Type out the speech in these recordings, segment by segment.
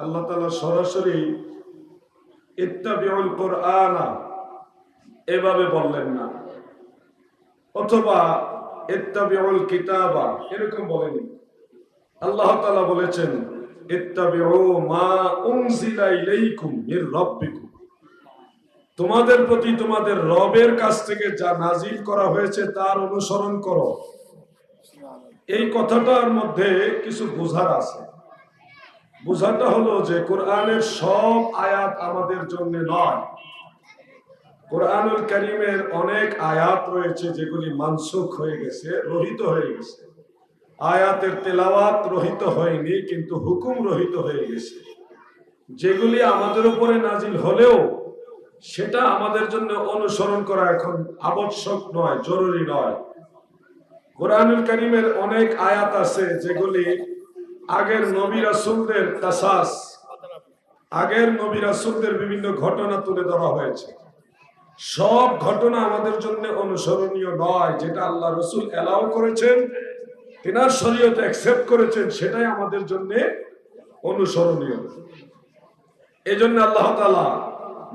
আল্লাহ তাআলা সরাসরি ইত্তাবিউল কুরআনা এভাবে বললেন না, অথবা ইত্তাবিউল কিতাবা এরকম বলেনি। আল্লাহ তাআলা বলেছেন ইত্তাবিউ মা উনজিলা ইলাইকুম মির রাব্বিকুম, তোমাদের প্রতি তোমাদের রবের কাছ থেকে যা নাজিল করা হয়েছে তার অনুসরণ করো। এই কথাটার মধ্যে কিছু বোঝার আছে। বোঝাটা হলো যে কোরআনের সব আয়াত আমাদের জন্য নয়। কোরআনুল কারীমের অনেক আয়াত রয়েছে যেগুলি মানসুখ হয়ে গেছে, রহিত হয়ে গেছে। আয়াতের তেলাওয়াত রহিত হয়নি, কিন্তু হুকুম রহিত হয়ে গেছে। যেগুলি আমাদের উপরে নাজিল হলেও সেটা আমাদের জন্য অনুসরণ করা এখন আবশ্যক নয়, জরুরি নয়। কোরআনুল কারীমের অনেক আয়াত আছে যেগুলি আগের নবী রাসূলদের কাসাস, আগের নবী রাসূলদের বিভিন্ন ঘটনা তুলে ধরা হয়েছে। সব ঘটনা আমাদের জন্য অনুসরণীয় নয়। যেটা আল্লাহ রাসূল এলাও করেছেন, তিনার শরীয়ত অ্যাকসেপ্ট করেছেন, সেটাই আমাদের জন্য অনুসরণীয়। এজন্য আল্লাহ তাআলা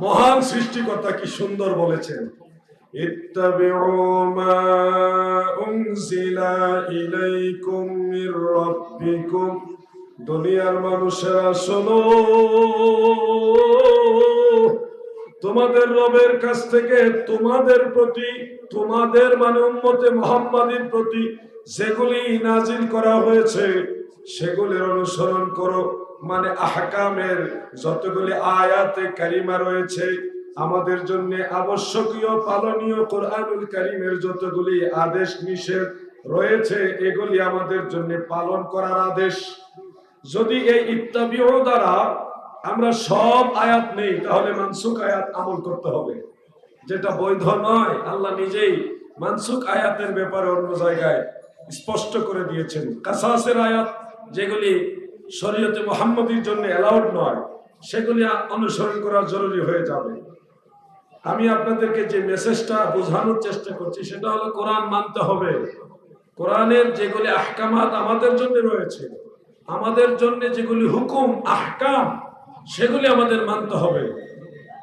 মহান সৃষ্টিকর্তা কি সুন্দর বলেছেন, ইত্তাবিউ মা উনজিলা ইলাইকুম মির রাব্বিকুম, দুনিয়ার মানুষেরা শোনো, তোমাদের রবের কাছ থেকে তোমাদের প্রতি, তোমাদের মানে উম্মতে মুহাম্মাদীর প্রতি যেগুলি নাজিল করা হয়েছে সেগুলির অনুসরণ করো। মানে আহকামের যতগুলি আয়াতে কারিমা রয়েছে আমাদের জন্য আবশ্যকীয় পালনীয়, কোরআনুল কারীমের যতগুলি আদেশ নিষেধ রয়েছে এগুলি আমাদের জন্য পালন করার আদেশ। যদি এই ইত্তাবিউ দ্বারা আমরা সব আয়াত নেই, তাহলে মানসুখ আয়াত আমল করতে হবে, যেটা বৈধ নয়। আল্লাহ নিজেই মানসুখ আয়াতের ব্যাপারে অন্য জায়গায় স্পষ্ট করে দিয়েছেন। কাসাসের আয়াত যেগুলি শরীয়তে মুহাম্মাদীর জন্য অ্যালাউড নয়, সেগুলি অনুসরণ করা জরুরি হয়ে যাবে। আমি আপনাদেরকে যে মেসেজটা বোঝানোর চেষ্টা করছি সেটা হলো কোরআন মানতে হবে। কোরআনের যেগুলি আহকামাত আমাদের জন্য রয়েছে, আমাদের জন্য যেগুলি হুকুম আহকাম, সেগুলি আমাদের মানতে হবে।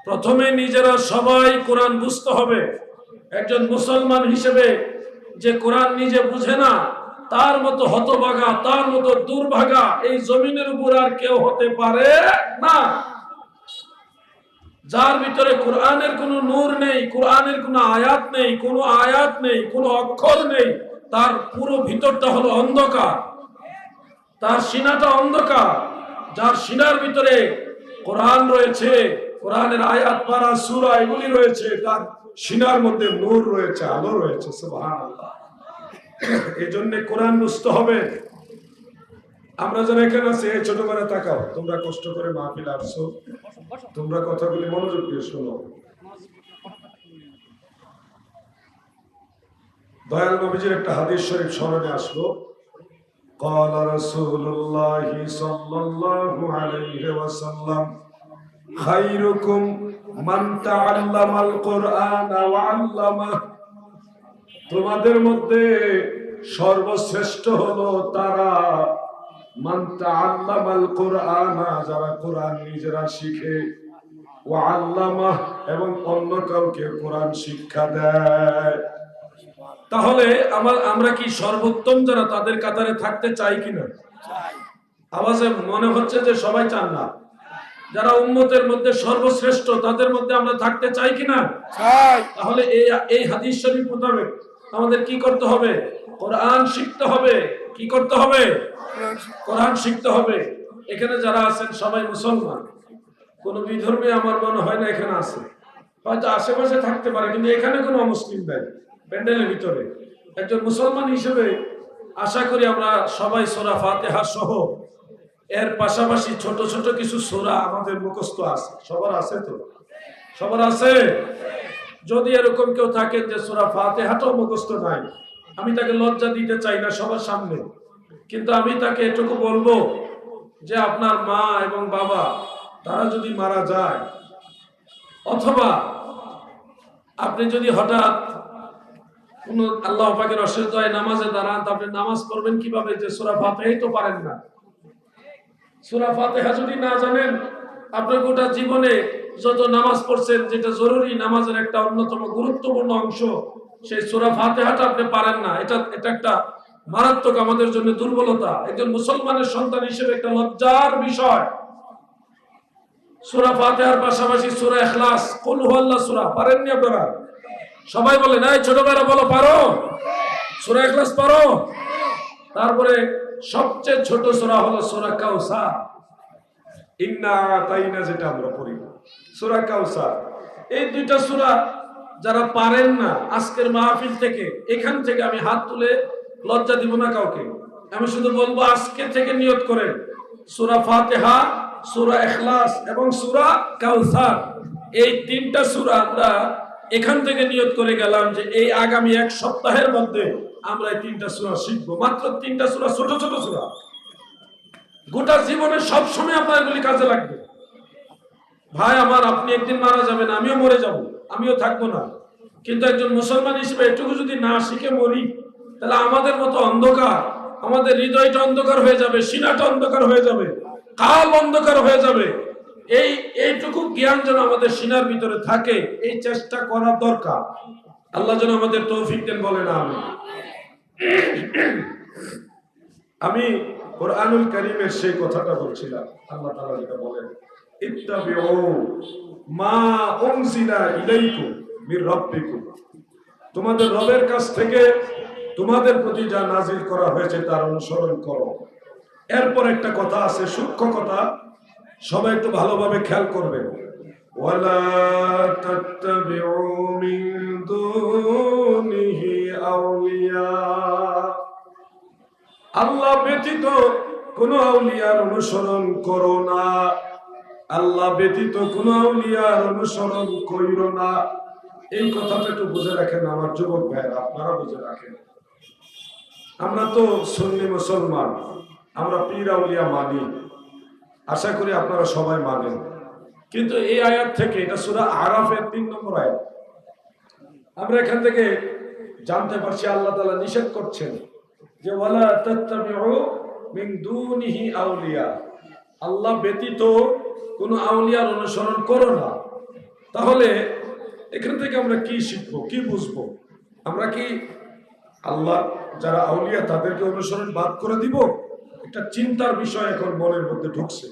প্রথমে নিজেরা সবাই কোরআন বুঝতে হবে। একজন মুসলমান হিসেবে যে কোরআন নিজে বুঝে না, তার মতো হতভাগা, তার মতো দুর্ভাগা এই জমিনের উপর আর কেউ হতে পারে না। যার ভিতরে কোরআনের কোনো নূর নেই, কোরআনের কোনো আয়াত নেই, কোনো আয়াত নেই, কোনো অক্ষর নেই, তার পুরো ভিতরটা হলো অন্ধকার, তার সিনাটা অন্ধকার। যার সিনার ভিতরে কোরআন রয়েছে, কোরআনের আয়াত পারা সূরা এগুলি রয়েছে, তার সিনার মধ্যে নূর রয়েছে, আলো রয়েছে। সুবহানাল্লাহ। এজন্য কোরআন বুঝতে হবে। আমরা যারা এখানে আছি, এই ছোট করে তাকাও, তোমরা কষ্ট করে মাহফিল আসছো, তোমরা কথাগুলি মনোযোগ দিয়ে শোনো। দয়াল নবীজির একটা হাদিস শরীফ স্মরণে আসলো। قال رسول الله صلى الله عليه وسلم خيركم من تعلم القرآن وعلمه, তোমাদের মধ্যে সর্বশ্রেষ্ঠ হলো তারা মান তাআল্লামাল কুরআন, যারা কোরআন নিজেরা শিখে, ওয়া আল্লামাহ, এবং অন্য কাউকে কোরআন শিক্ষা দেয়। তাহলে আমরা কি সর্বোত্তম যারা তাদের কাতারে থাকতে চাই কিনা? আওয়াজে মনে হচ্ছে যে সবাই চান না। যারা উম্মতের মধ্যে সর্বশ্রেষ্ঠ তাদের মধ্যে আমরা থাকতে চাই কিনা? চাই। তাহলে এই হাদিস শরীফ মোতাবেক আমাদের কি করতে হবে? কোরআন শিখতে হবে। কি করতে হবে? কোরআন শিখতে হবে। এখানে যারা আছেন সবাই মুসলমান, কোন বিধর্মী আমার মনে হয় না এখানে আছে। হয়তো আশেপাশে থাকতে পারে, কিন্তু এখানে কোনো অমুসলিম নাই প্যান্ডেলের ভিতরে। একজন মুসলমান হিসেবে আশা করি আমরা সবাই সূরা ফাতিহা সহ এর পাশাপাশি ছোট ছোট কিছু সূরা আমাদের মুখস্থ আছে। সবার আছে তো? সবার আছে? যদি এরকম কেউ থাকে যে সূরা ফাতিহাটাও মুখস্থ নাই, আমি তাকে লজ্জা দিতে চাই না সবার সামনে, কিন্তু আমি তাকে এটুকু বলবো যে আপনার মা এবং বাবা তারা যদি মারা যায়, অথবা আপনি যদি হঠাৎ কোন আল্লাহ পাকের অশেষ দয়ায় নামাজে দাঁড়ান, আপনি নামাজ পড়বেন কিভাবে যে সূরা ফাতিহাই তো পারেন না, সূরা ফাতিহা যদি না জানেন, আপনি গোটা জীবনে যত নামাজ পড়ছেন, যেটা জরুরি নামাজের একটা অন্যতম গুরুত্বপূর্ণ অংশ, সেই সূরা ফাতিহাটা আপনি পারেন না, এটা একটা মারাত্মক আমাদের জন্য দুর্বলতা। একজন মুসলমানের সন্তান হিসেবে একটা লজ্জার বিষয়। সূরা ফাতিহার পাশাপাশি সূরা ইখলাস, কুল হুয়াল্লাহ সূরা পারেননি আপনারা? সবাই বলে না, ছোটবেলা বলো পারো, সূরা ইখলাস পারো। তারপরে সবচেয়ে ছোট সূরা হলো সূরা কাউসার, ইন্না আতাইনা, যেটা আমরা পড়ি, সূরা কাউসার। এই দুইটা সূরা যারা পারেন না, আজকের মাহফিল থেকে, এখান থেকে আমি হাত তুলে লজ্জা দিব না কাউকে, আমি শুধু বলবো আজকে থেকে নিয়ত করেন সূরা ফাতিহা, সূরা ইখলাস এবং সূরা কাউসার, এই তিনটা সূরা আমরা এখান থেকে নিয়ত করে গেলাম যে এই আগামী এক সপ্তাহের মধ্যে আমরা এই তিনটা সূরা শিখবো। মাত্র তিনটা সূরা, ছোট ছোট সূরা, গোটা জীবনে সব সময় আপনার এগুলি কাজে লাগবে। ভাই আমার, আপনি একদিন মারা যাবেন, আমিও মরে যাব, আমিও থাকবো না, কিন্তু একজন মুসলমান হিসেবে এটুকু যদি না শিখে মরি, তাহলে আমাদের মতো অন্ধকার, আমাদের হৃদয়টা অন্ধকার হয়ে যাবে, সিনাটা অন্ধকার হয়ে যাবে, কাল অন্ধকার হয়ে যাবে। এইটুকু জ্ঞান যেন আমাদের সিনার ভিতরে থাকে, এই চেষ্টা করা দরকার। আল্লাহ যেন আমাদের তৌফিক দেন, বলেন আমিন। আমি কোরআনুল কারীমের সেই কথাটা বলছিলাম। আল্লাহ তাআলা যেটা বলেন, ইত্তাবিউ মা উনজিলা ইলাইকুম মির রাব্বিকুম, তোমাদের রবের কাছ থেকে তোমাদের প্রতি যা নাজিল করা হয়েছে তার অনুসরণ করো। এরপর একটা কথা আছে, সূক্ষ্ম কথা, সবাই একটু ভালোভাবে খেয়াল করবেন। ওয়ালা তাত্তাবিউ মিন দুনিহি আউলিয়া, আল্লাহ ব্যতীত কোন আউলিয়ার অনুসরণ করো না, আল্লাহ ব্যতীত কোন আউলিয়ার অনুসরণ কইরো না। এই কথাটা একটু বুঝে রাখেন আমার যুবক ভাইরা, আপনারা বুঝে রাখেন। আমরা তো সুন্নি মুসলমান, আমরা পীর আউলিয়া মানি, আশা করি আপনারা সবাই মানেন। কিন্তু এই আয়াত থেকে, এটা সূরা আরাফের 3 নম্বর আয়াত, আমরা এখান থেকে জানতে পারছি আল্লাহ তাআলা নিষেধ করছেন যে ওয়ালা তাত্তাবিউ মিন দুনিহি আউলিয়া, আল্লাহ ব্যতীত কোন আউলিয়ার অনুসরণ করো না। তাহলে এখান থেকে আমরা কি শিখবো, কি বুঝবো? আমরা কি আল্লাহ যারা আউলিয়া তাদেরকে অনুসরণ বাদ করে দিব? একটা চিন্তার বিষয় এখন মনের মধ্যে ঢুকছে,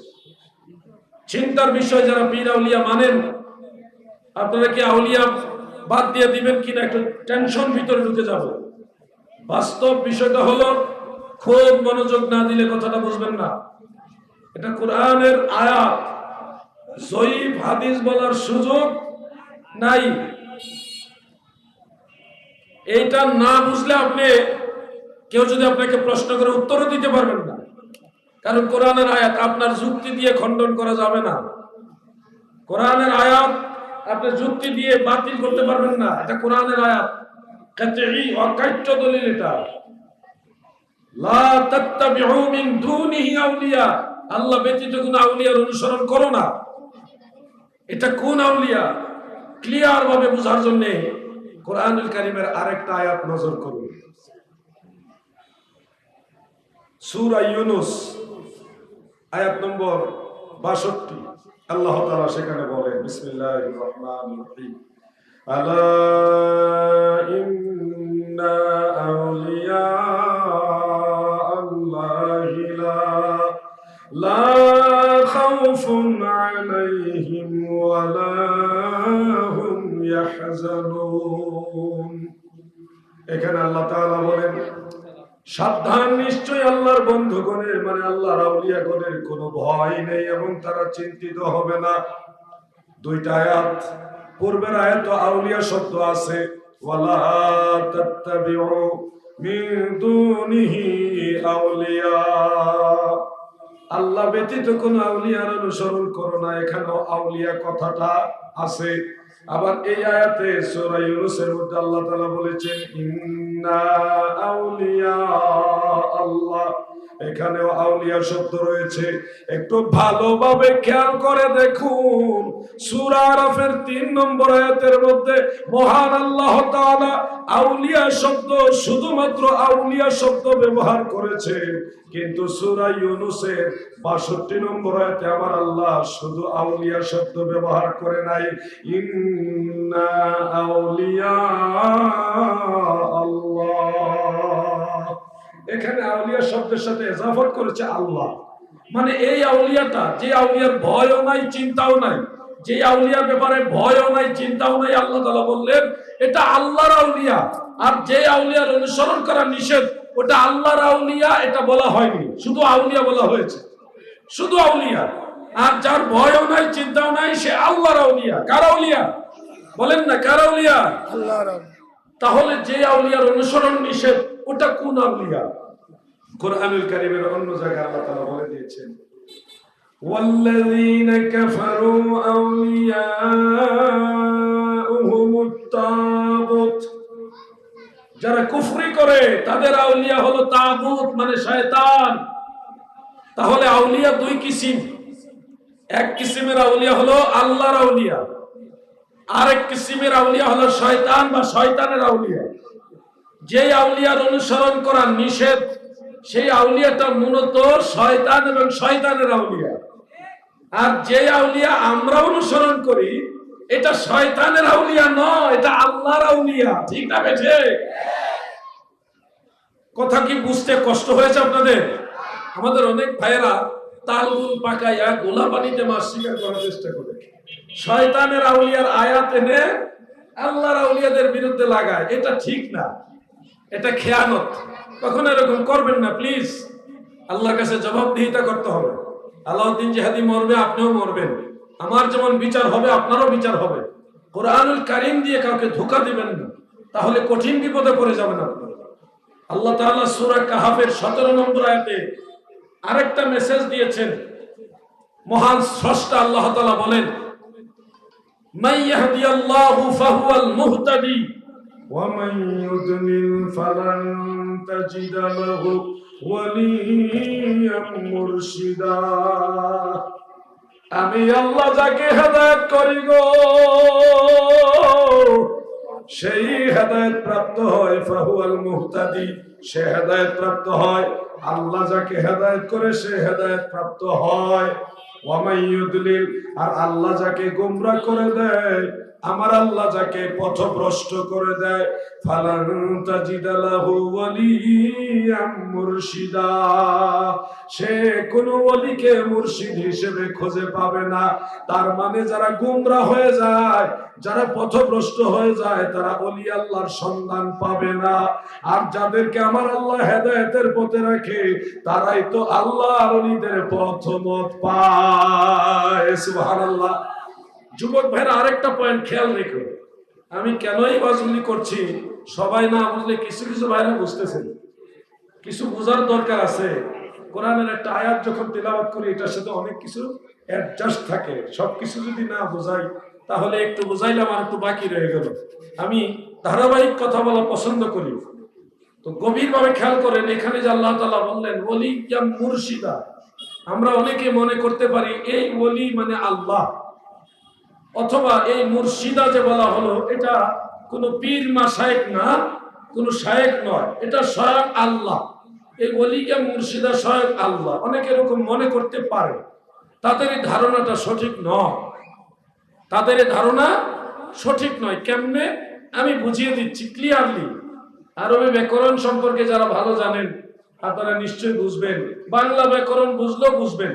চিন্তার বিষয়। যারা পীর আউলিয়া মানেন, আপনারা কি আউলিয়া বাদ দিয়ে দিবেন কিনা একটু টেনশন ভিতরে ঢুকে যাবে। বাস্তব বিষয়টা হলো, খুব মনোযোগ না দিলে কথাটা বুঝবেন না। এটা কোরআনের আয়াত, জয়ীফ হাদিস বলার সুযোগ নাই। এইটা না বুঝলে আপনি, কেউ যদি আপনাকে প্রশ্ন করে উত্তরও দিতে পারবেন না, কারণ কোরআনের আয়াত আপনার যুক্তি দিয়ে খণ্ডন করা যাবে না। কোরআনের আয়াত আপনি যুক্তি দিয়ে বাতিল করতে পারবেন না, এটা কোরআনের আয়াত, কাতঈ অকাট্য দলিল। এটা লা তাত্তাবিউ মিন দুনিহি আউলিয়া, আল্লাহ ব্যতীত কোন আউলিয়ার অনুসরণ করো না। এটা কোন আউলিয়া, ক্লিয়ার ভাবে বোঝার জন্য কোরআনুল কারীমের আরেকটা আয়াত নজর করুন। সূরা ইউনূস আয়াত নম্বর 62, আল্লাহ তাআলা সেখানে বলেন, বিসমিল্লাহির রহমানির রহিম, আলা ইন্না আউলিয়া আল্লাহি লা খাউফুন আলাইহিম ওয়া লা হুম ইয়াহজানুন। এখানে আল্লাহ তাআলা বলেন, সাবধান, নিশ্চয়ই আল্লাহর বন্ধুগণের মানে আল্লাহর আউলিয়াগণের কোনো ভয় নেই এবং তারা চিন্তিত হবে না। দুইটা আয়াত, পূর্বের আয়াত আউলিয়া শব্দ আছে, ওয়ালা তাত্তাবিউ মিন দুনিহি আউলিয়া, আল্লাহ ব্যতীত কোন আউলিয়ার অনুসরণ করো না, এখানেও আউলিয়া কথাটা আছে। আবার এই আয়াতে সূরা ইউনূসের মধ্যে আল্লাহ তাআলা বলেছেন, ইন্না আউলিয়া আল্লাহ এখানেও আউলিয়া শব্দ রয়েছে। একটু ভালোভাবে খেয়াল করে দেখুন, সূরা আরাফের 3 নম্বর আয়াতের মধ্যে মহান আল্লাহ তাআলা আউলিয়া শব্দ, শুধুমাত্র আউলিয়া শব্দ ব্যবহার করেছে, কিন্তু সূরা ইউনূসের 62 নম্বর আয়াতে আমার আল্লাহ শুধু আউলিয়া শব্দ ব্যবহার করে নাই। ইন্না আউলিয়া আল্লাহ, এখানে আউলিয়া শব্দের সাথে ইজাফত করেছে আল্লাহ। মানে এই আউলিয়াটা, যে আউলিয়ার ভয়ও নাই চিন্তাও নাই, যে আউলিয়ার ব্যাপারে ভয়ও নাই চিন্তাও নাই, আল্লাহ তাআলা বললেন এটা আল্লাহর আউলিয়া। আর যে আউলিয়ার অনুসরণ করা নিষেধ, ওটা আল্লাহর আউলিয়া, এটা বলা হয়নি, শুধু আউলিয়া বলা হয়েছে, শুধু আউলিয়া। আর যার ভয়ও নাই চিন্তাও নাই, সে আল্লাহর আউলিয়া। কার আউলিয়া বলেন না, কার আউলিয়া? আল্লাহর আউলিয়া। তাহলে যে আউলিয়ার অনুসরণ নিষেধ, ওটা কোন আউলিয়া? কুরআনুল কারীমের অন্য জায়গায় আল্লাহ তাআলা বলে দিয়েছেন, ওয়াল্লাযীনা কাফারু আউলিয়াউহুমুত তাগুত, যারা কুফরি করে তাদের আউলিয়া হলো তাগুত, মানে শয়তান। তাহলে আউলিয়া দুই কিসিম, এক কিসিমের আউলিয়া হলো আল্লাহর আউলিয়া, আরেক কিসিমের আউলিয়া হলো শয়তান বা শয়তানের আউলিয়া। যে আউলিয়ার অনুসরণ করা নিষেধ, সেই আউলিয়াটা মূলত শয়তান এবং শয়তানের আউলিয়া। আর যে আউলিয়া আমরা অনুসরণ করি, এটা শয়তানের আউলিয়া নয়, এটা আল্লাহর আউলিয়া। ঠিক না বেঠে? কথা কি বুঝতে কষ্ট হয়েছে আপনাদের? আমাদের অনেক ভাইয়েরা তালগুল পাকাইয়া গোলা পানিতে মাছ শিকার করার চেষ্টা করে, শয়তানের আউলিয়ার আয়াত এনে আল্লাহর আউলিয়াদের বিরুদ্ধে লাগায়। এটা ঠিক না, এটা খেয়ানত। কখনো এরকম করবেন না প্লিজ। আল্লাহর কাছে জবাবদিহিতা করতে হবে। আলাউদ্দিন জিহাদি মরবে, আপনিও মরবেন। আমার যেমন বিচার হবে, আপনারও বিচার হবে। কোরআনুল কারীম দিয়ে কাউকে ধোঁকা দিবেন না, তাহলে কঠিন বিপদে পড়ে যাবেন আপনি। আল্লাহ তাআলা সূরা কাহাফের 17 নম্বর আয়াতে আরেকটা মেসেজ দিয়েছেন। মহান স্রষ্টা আল্লাহ তাআলা বলেন, মান ইয়াহদিয়াল্লাহু ফাহুয়াল মুহতাদি ওয়া মান ইউদ্লিল ফালান তাজিদা লাহু ওয়ালিয়্যাম মুরশিদা। আমি আল্লাহ যাকে হেদায়েত করি গো, সেই হেদায়েত প্রাপ্ত হয়। ফাহুয়াল মুহতাদি, সে হেদায়েত প্রাপ্ত হয়। আল্লাহ যাকে হেদায়েত করে সে হেদায়েত প্রাপ্ত হয়। ওয়া মান ইউদ্লিল, আর আল্লাহ যাকে গোমরাহ করে দেয়, আমার আল্লাহ যাকে পথভ্রষ্ট করে দেয়, ফালান তাজিদা লাহু ওয়ালিয়্যাম মুরশিদা, সে কোনো ওলিকে মুর্শিদ হিসেবে খুঁজে পাবে না। তার মানে যারা গোমরাহ হয়ে যায়, যারা পথভ্রষ্ট হয়ে যায়, তারা ওলি আল্লাহর সন্ধান পাবে না। আর যাদেরকে আমার আল্লাহ হেদায়েতের পথে রাখে, তারাই তো আল্লাহর ওলিদের পথমত পায়। সুবহানাল্লাহ। যুবক ভাইরা, আরেকটা পয়েন্ট খেয়াল রেখো। আমি কেনই ওয়াজগুলি করছি, সবাই না বুঝলে কিছু কিছু ভাইরা বুঝতেছেন, কিছু বোঝার দরকার আছে। কোরআনের একটা আয়াত যখন তেলাওয়াত করি, এটার সাথে অনেক কিছু অ্যাডজাস্ট থাকে। সবকিছু যদি না বোঝাই, তাহলে একটু বোঝাইলাম আর একটু বাকি রয়ে গেল। আমি ধারাবাহিক কথা বলা পছন্দ করি। তো গভীরভাবে খেয়াল করেন, এখানে যে আল্লাহ তাআলা বললেন ওয়ালিয়্যাম মুরশিদা, আমরা অনেকে মনে করতে পারি এই ওলি মানে আল্লাহ, অথবা এই মুর্শিদা যে বলা হলো, এটা কোনো পীর মাশায়েখ না, কোনো শায়েখ নয়, এটা স্বয়ং আল্লাহ। এই ওলিকে মুর্শিদা স্বয়ং আল্লাহ, অনেকে এরকম মনে করতে পারে। তাদের এই ধারণাটা সঠিক নয়, তাদের এই ধারণা সঠিক নয়। কেমনে আমি বুঝিয়ে দিচ্ছি ক্লিয়ারলি। আরবি ব্যাকরণ সম্পর্কে যারা ভালো জানেন, আপনারা নিশ্চয়ই বুঝবেন। বাংলা ব্যাকরণ বুঝলেও বুঝবেন।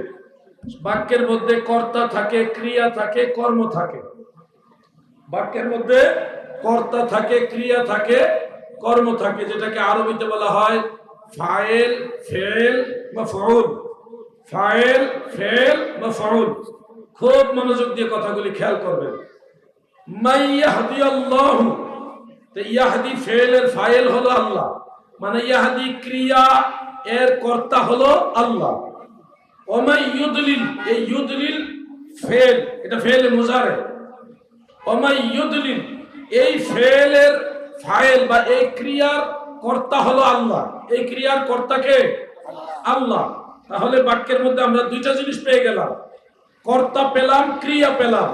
বাক্যের মধ্যে কর্তা থাকে, ক্রিয়া থাকে, কর্ম থাকে। বাক্যের মধ্যে কর্তা থাকে, ক্রিয়া থাকে, কর্ম থাকে, যেটাকে আরবিতে বলা হয় ফাইল, ফেল, মাফউল। ফাইল, ফেল, মাফউল। খুব মনোযোগ দিয়ে কথাগুলি খেয়াল করবেন। মান ইয়াহদিয়াল্লাহু, তো ইয়াহদি ফেলের ফাইল হলো আল্লাহ, মানে ইয়াহদি ক্রিয়া এর কর্তা হলো আল্লাহ। ওমা ইউদলিল, এই ইউদলিল ফেল, এটা ফেলে মুজারে। ওমা ইউদলিল, এই ফেলের ফাইল বা এই ক্রিয়ার কর্তা হলো আল্লাহ। এই ক্রিয়ার কর্তাকে আল্লাহ। তাহলে বাক্যের মধ্যে আমরা দুইটা জিনিস পেয়ে গেলাম, কর্তা পেলাম, ক্রিয়া পেলাম,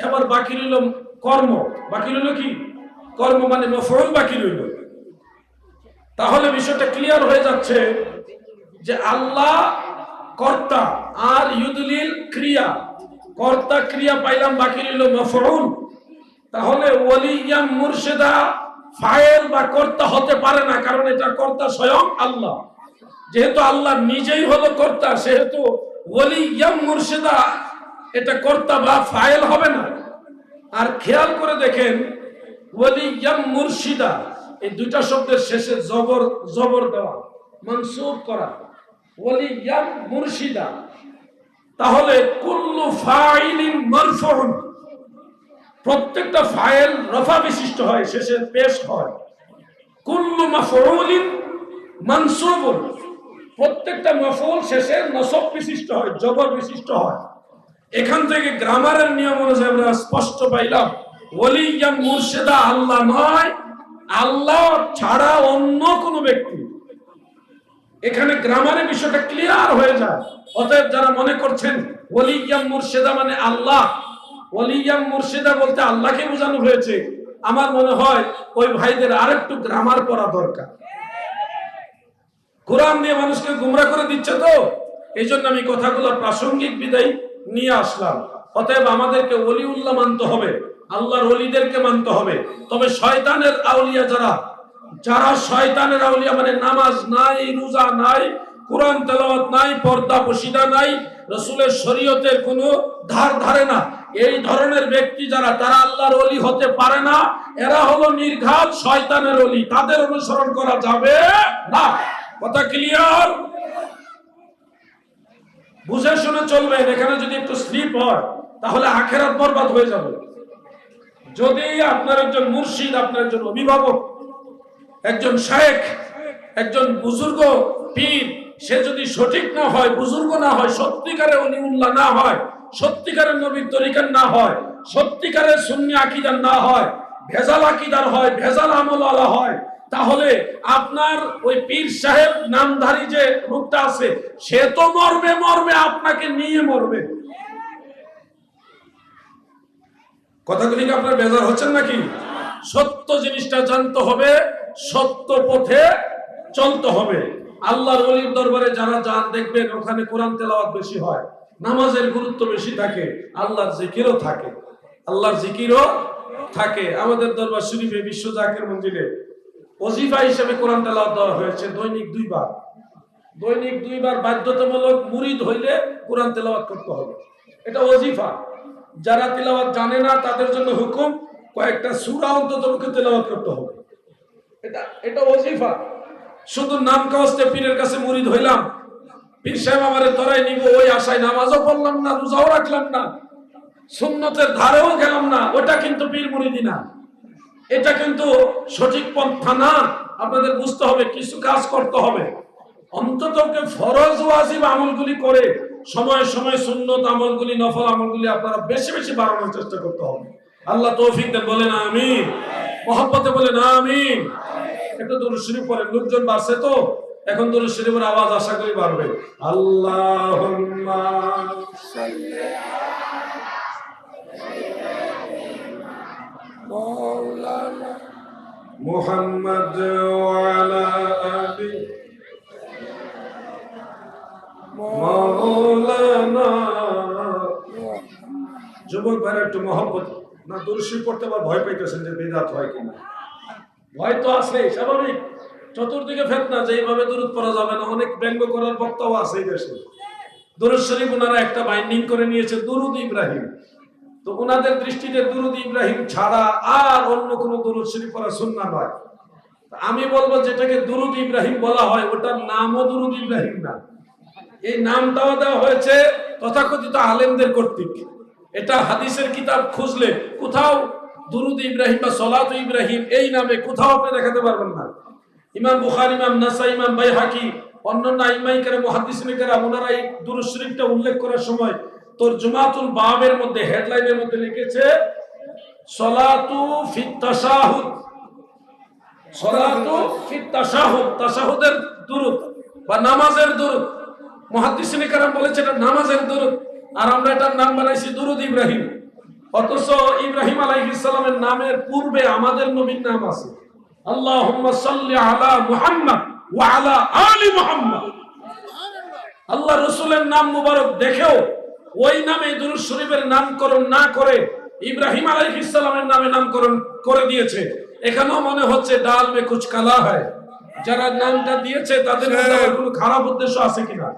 এবার বাকি রইল কর্ম। বাকি রইল কি? কর্ম মানে মফউল বাকি রইল। তাহলে বিষয়টা ক্লিয়ার হয়ে যাচ্ছে যে আল্লাহ কর্তা আর ইউদলিল ক্রিয়া। কর্তা ক্রিয়া পাইলাম, বাকি রইল মফউল। তাহলে ওয়ালিয়াম মুর্শিদা ফাইল বা কর্তা হতে পারে না, কারণ এটা কর্তা স্বয়ং আল্লাহ। যেহেতু আল্লাহ নিজেই হলো কর্তা, সেহেতু ওয়ালিয়াম মুর্শিদা এটা কর্তা বা ফাইল হবে না। আর খেয়াল করে দেখেন, ওয়ালিয়াম মুর্শিদা এই দুইটা শব্দের শেষে জবর দেওয়া, মানসুব করা, ওয়ালিয়াম মুর্শিদা। তাহলে কুল্লু ফাইলিন মারফুউন, প্রত্যেকটা ফাইল রফা বিশিষ্ট হয়, শেষে পেশ হয়। কুল্লু মাফউলিন মানসুবুন, প্রত্যেকটা মাফউল শেষে নসব বিশিষ্ট হয়, জবর বিশিষ্ট হয়। এখান থেকে গ্রামারের নিয়ম অনুযায়ী আমরা স্পষ্ট পাইলাম ওয়ালিয়াম মুর্শিদা আল্লাহ নয়, আল্লাহ ছাড়া অন্য কোন ব্যক্তি। এখানে গ্রামারের বিষয়টা ক্লিয়ার হয়ে যায়। অতএব যারা মনে করছেন ওয়ালিয়াম মুর্শিদা মানে আল্লাহ, ওয়ালিয়াম মুর্শিদা বলতে আল্লাহকে বোঝানো হয়েছে, আমার মনে হয় ওই ভাইদের আরেকটু গ্রামার পড়া দরকার। কোরআন দিয়ে মানুষকে গুমরা করে দিচ্ছে তো, এই জন্য আমি কথাগুলো প্রাসঙ্গিক বিদায় নিয়ে আসলাম। অতএব আমাদেরকে ওলিউল্লাহ মানতে হবে, আল্লাহর ওলিদেরকে মানতে হবে। তবে শয়তানের আউলিয়া যারা শয়তানের আউলিয়া মানে নামাজ নাই, রোজা নাই, কোরআন তেলাওয়াত নাই, পর্দা পশিদা নাই, রাসূলের শরীয়তের কোনো ধার ধারে না, এই ধরনের ব্যক্তি যারা, তারা আল্লাহর ওলি হতে পারে না। এরা হলো নির্ঘাত শয়তানের ওলি, তাদের অনুসরণ করা যাবে না। কথা ক্লিয়ার? বুঝে শুনে চলবেন। এখানে যদি একটু স্লিপ হয় তাহলে আখেরাত বরবাদ হয়ে যাবে। যদি আপনার একজন মুর্শিদ, আপনার একজন অভিভাবক, একজন শায়েখ, একজন বুজুর্গ পীর, সে যদি সঠিক না হয়, বুজুর্গ না হয়, সত্যিকারের ওলিউল্লাহ না হয়, সত্যিকারের নবীর তরিকার না হয়, সত্যিকারের সুন্নি আকীদার না হয়, ভেজাল আকীদার হয়, ভেজাল আমলওয়ালা হয়, তাহলে আপনার ওই পীর সাহেব নামধারী যে লোকটা আছে, সে তো মরবে, আপনাকে নিয়ে মরবে। কথাগুলি কি আপনার বেজার হচ্ছেন নাকি? সত্য জিনিসটা জানতে হবে, সত্য পথে চলতে হবে। আল্লাহর ওলির দরবারে যারা যান, দেখবেন ওখানে কোরআন তেলাওয়াত বেশি হয়, নামাজের গুরুত্ব বেশি থাকে, আল্লাহর জিকিরও থাকে, আল্লাহর জিকিরও থাকে। আমাদের দরবার শরীফে বিশ্ব জাকির মঞ্জিলে ওজিফা হিসেবে কোরআন তেলাওয়াত দেওয়া হয়েছে দৈনিক 2 বার। দৈনিক 2 বার বাধ্যতামূলক মুরিদ হইলে কোরআন তেলাওয়াত করতে হবে, এটা ওজিফা। যারা তেলাওয়াত জানে না তাদের জন্য হুকুম, কয়েকটা সূরা অন্তত তেলাওয়াত করতে হবে, এটা ওজিফা। শুধু নাম কাওয়াজতে পীরের কাছে মুরিদ হইলাম, পীর সাহেব আমারে ধরাই নিব, ওই আশায় নামাজও পড়লাম না, রোজাও রাখলাম না, সুন্নতের ধারেও গেলাম না, ওটা কিন্তু পীর মুরিদি না, এটা কিন্তু সঠিক পন্থা না। আপনাদের বুঝতে হবে, কিছু কাজ করতে হবে, অন্তত ফরজ ওয়াজিব আমলগুলি করে সময় সময় সুন্নত আমলগুলি, নফল আমলগুলি আপনারা বেশি বেশি বাড়ানোর চেষ্টা করতে হবে। আল্লাহ তৌফিক দেন, বলেন আমিন। মহব্বতে বলেন আমিন। একটু দুরূদ শরীফ পড়েন, লোকজন বাড়ছে তো, এখন দুরূদ শরীফের আওয়াজ আশা করি বাড়বে। আল্লাহুম্মা সাল্লি মাওলানা মুহাম্মদ ওয়া আলা আলি মাওলানা। যুবক ভাইরা একটু মহব্বত না, দুরূদ শরীফ পড়তে আবার ভয় পাইতেছেন যে বিদআত হয় কিনা। ভয় তো আছে, স্বাভাবিক। চতুর্দিকে ফিতনা যে এইভাবে দুরূদ পড়া যাবে না, অনেক ব্যঙ্গ করার বক্তাও আছে এই দেশে। দুরূদ শরীফ ওনারা একটা বাইন্ডিং করে নিয়েছে, দুরূদ ইব্রাহিম। তো ওনাদের দৃষ্টিতে দুরূদ ইব্রাহিম ছাড়া আর অন্য কোনো দুরূদ শরীফ পড়া সুন্নাহ নয়। আমি বলবো যেটাকে দুরূদ ইব্রাহিম বলা হয়, ওটার নামও দুরূদ ইব্রাহিম না, এই নামটাও দেওয়া হয়েছে তথাকথিত আলেমদের কর্তৃক। এটা হাদিসের কিতাব খুঁজলে কোথাও দুরূদ ইব্রাহিম বা সলাত ইব্রাহিম এই নামে কোথাও আপনি দেখাতে পারবেন না। ইমাম বুখারী, ইমাম নাসাই, ইমাম বাইহাকি, অন্যান্য আইম্মায়ে মুহাদ্দিসিনে কেরাম ওনারা এই দুরূদ শরীফটা উল্লেখ করার সময় তরজুমাতুল বাবের মধ্যে হেডলাইনের মধ্যে লিখেছে সলাতু ফিত তাশাহুদ, সলাতু ফিত তাশাহুদ, তাশাহুদের দুরূদ বা নামাজের দুরূদ। মুহাদ্দিসিনে কেরাম বলেছে এটা নামাজের দুরূদ, আর আমরা এটার নাম বানাইছি দুরূদ ইব্রাহিম। অথচ ইব্রাহিম আলাইহিস সালামের নামের পূর্বে আমাদের নবীর নাম আছে, আল্লাহুম্মা সাল্লি আলা মুহাম্মদ ওয়া আলা আলি মুহাম্মদ। আল্লাহ রাসূলের নাম মুবারক দেখেও ওই নামে দুরূদ শরীফের নামকরণ না করে ইব্রাহিম আলাইহিস সালামের নামে নামকরণ করে দিয়েছে। এখানেও মনে হচ্ছে ডাল মে কুছ কালা হয়, যারা নামটা দিয়েছে তাদের মধ্যে আবার কোনো খারাপ উদ্দেশ্য আছে কিনা।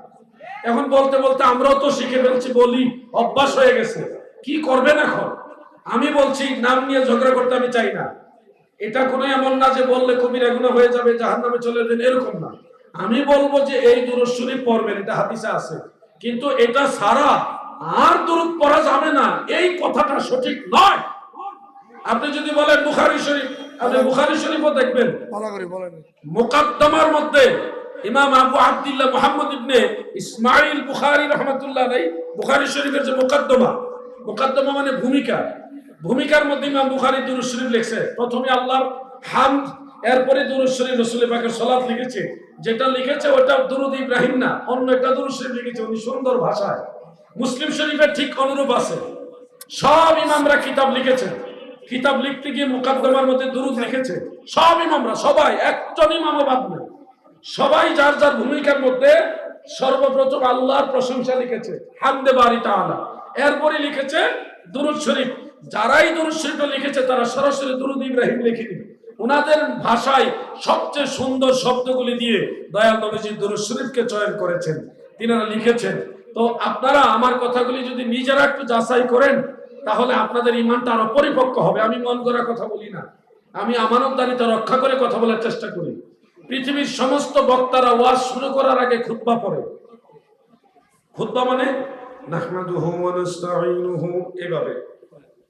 এখন বলতে বলতে আমরাও তো শিখে ফেলছি, বলি অভ্যাস হয়ে গেছে। কি করবেন এখন? আমি বলছি নাম নিয়ে ঝগড়া করতে আমি চাই না। এটা কোনো এমন না যে বললে কবিরা গুনাহ হয়ে যাবে, জাহান্নামে চলে যাবেন, এরকম না। আমি বলবো যে এই দুরূদ শরীফ পড়বেন, এটা হাদিসে আছে, কিন্তু এটা ছাড়া আর দুরূদ পড়া যাবে না, এই কথাটা সঠিক নয়। আপনি যদি বলেন বুখারী শরীফ, আপনি বুখারী শরীফও দেখবেন মুকাদ্দমার মধ্যে ইমাম আবু আব্দুল্লাহ মুহাম্মদ ইবনে ইসমাইল বুখারী রাহমাতুল্লাহ আলাইহি বুখারী শরীফের যে মুকাদ্দমা মানে ভূমিকা, ভূমিকার মধ্যে ইমাম বুখারী দুরূদ শরীফ লিখছে। প্রথমে আল্লাহর হামদ, এরপরে দুরূদ শরীফ রাসূল পাকের সালাত লিখেছে। যেটা লিখেছে ওটা দুরূদ ইব্রাহিম না, অন্য একটা দুরূদ শরীফ লিখেছে উনি সুন্দর ভাষায়। মুসলিম শরীফের ঠিক অনুরূপ আছে। সব ইমামরা কিতাব লিখেছেন, কিতাব লিখতে গিয়ে মুকাদ্দমার মধ্যে দুরূদ লিখেছে। সব ইমামরা, সবাই, একজন ইমামও বাদ নেই, সবাই যার যার ভূমিকার মধ্যে সর্বপ্রথম আল্লাহর প্রশংসা লিখেছে, হামদে বারি তাআলা, এরপরে লিখেছে দুরূদ শরীফ। যারাই দুরূদ শরীফটা লিখেছে তারা সরাসরি দুরূদ ইব্রাহিম লিখেনি, ওনাদের ভাষায় সবচেয়ে সুন্দর শব্দগুলি দিয়ে দয়াল নবীজি দুরূদ শরীফকে চয়ন করেছেন, তিনারা লিখেছেন। তো আপনারা আমার কথাগুলি যদি নিজেরা একটু যাচাই করেন তাহলে আপনাদের ঈমানটা আরো পরিপক্ক হবে। আমি মন গড়া কথা বলি না, আমি আমানতদারিতা রক্ষা করে কথা বলার চেষ্টা করি। পৃথিবীর সমস্ত বক্তারা ওয়াজ শুরু করার আগে খুতবা পড়ে। খুতবা মানে নাহমাদুহু ওয়া নাস্তাঈনুহু এভাবে,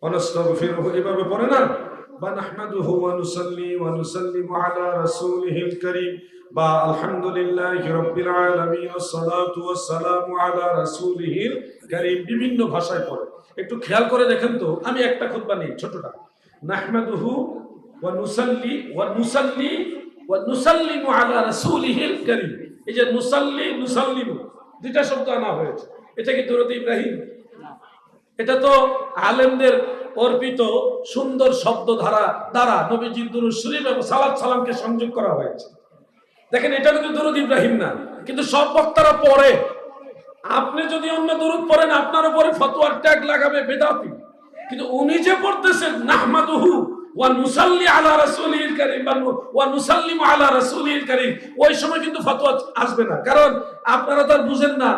ওয়া নাস্তাগফিরুহু এভাবে পড়ে না, বা নাহমাদুহু ওয়া নুসাল্লি ওয়া নুসাল্লিমু আলা রাসূলিহিল কারীম, বা আলহামদুলিল্লাহি রাব্বিল আলামিন ওয়াস সালাতু ওয়াস সালামু আলা রাসূলিহিল কারীম, বিভিন্ন ভাষায় পড়ে। একটু খেয়াল করে দেখেন তো, আমি একটা খুতবা নেই ছোটটা, নাহমাদুহু ওয়া নুসাল্লি ওয়া নুসাল্লি ওয়া নুসাল্লিমু আলা রাসূলিহিল কারীম। এই যে নুসাল্লি নুসাল্লিমু দুইটা শব্দ আনা হয়েছে, এটা কি দুরূদ ইব্রাহিম? এটা তো আলেমদের অর্পিত সুন্দর শব্দ ধারা দ্বারা নবীজির দুরূদ শরীফ এবং সালাত সালামকে সংযোগ করা হয়েছে। দেখেন এটা কিন্তু দুরূদ ইব্রাহিম না, কিন্তু সব বক্তারা পড়ে। আপনি যদি অন্য দুরূদ পড়েন আপনার উপরে ফতোয়ার ট্যাগ লাগাবে বেদাতি, কিন্তু উনি যে পড়তেছেন নাহমাদুহু ওয়া নুসাল্লি আলা রাসূলিল কারীম ওয়া নুসাল্লিমু আলা রাসূলিল কারীম, ওই সময় কিন্তু ফতোয়া আসবে না, কারণ আপনারা তো আর বুঝেন না।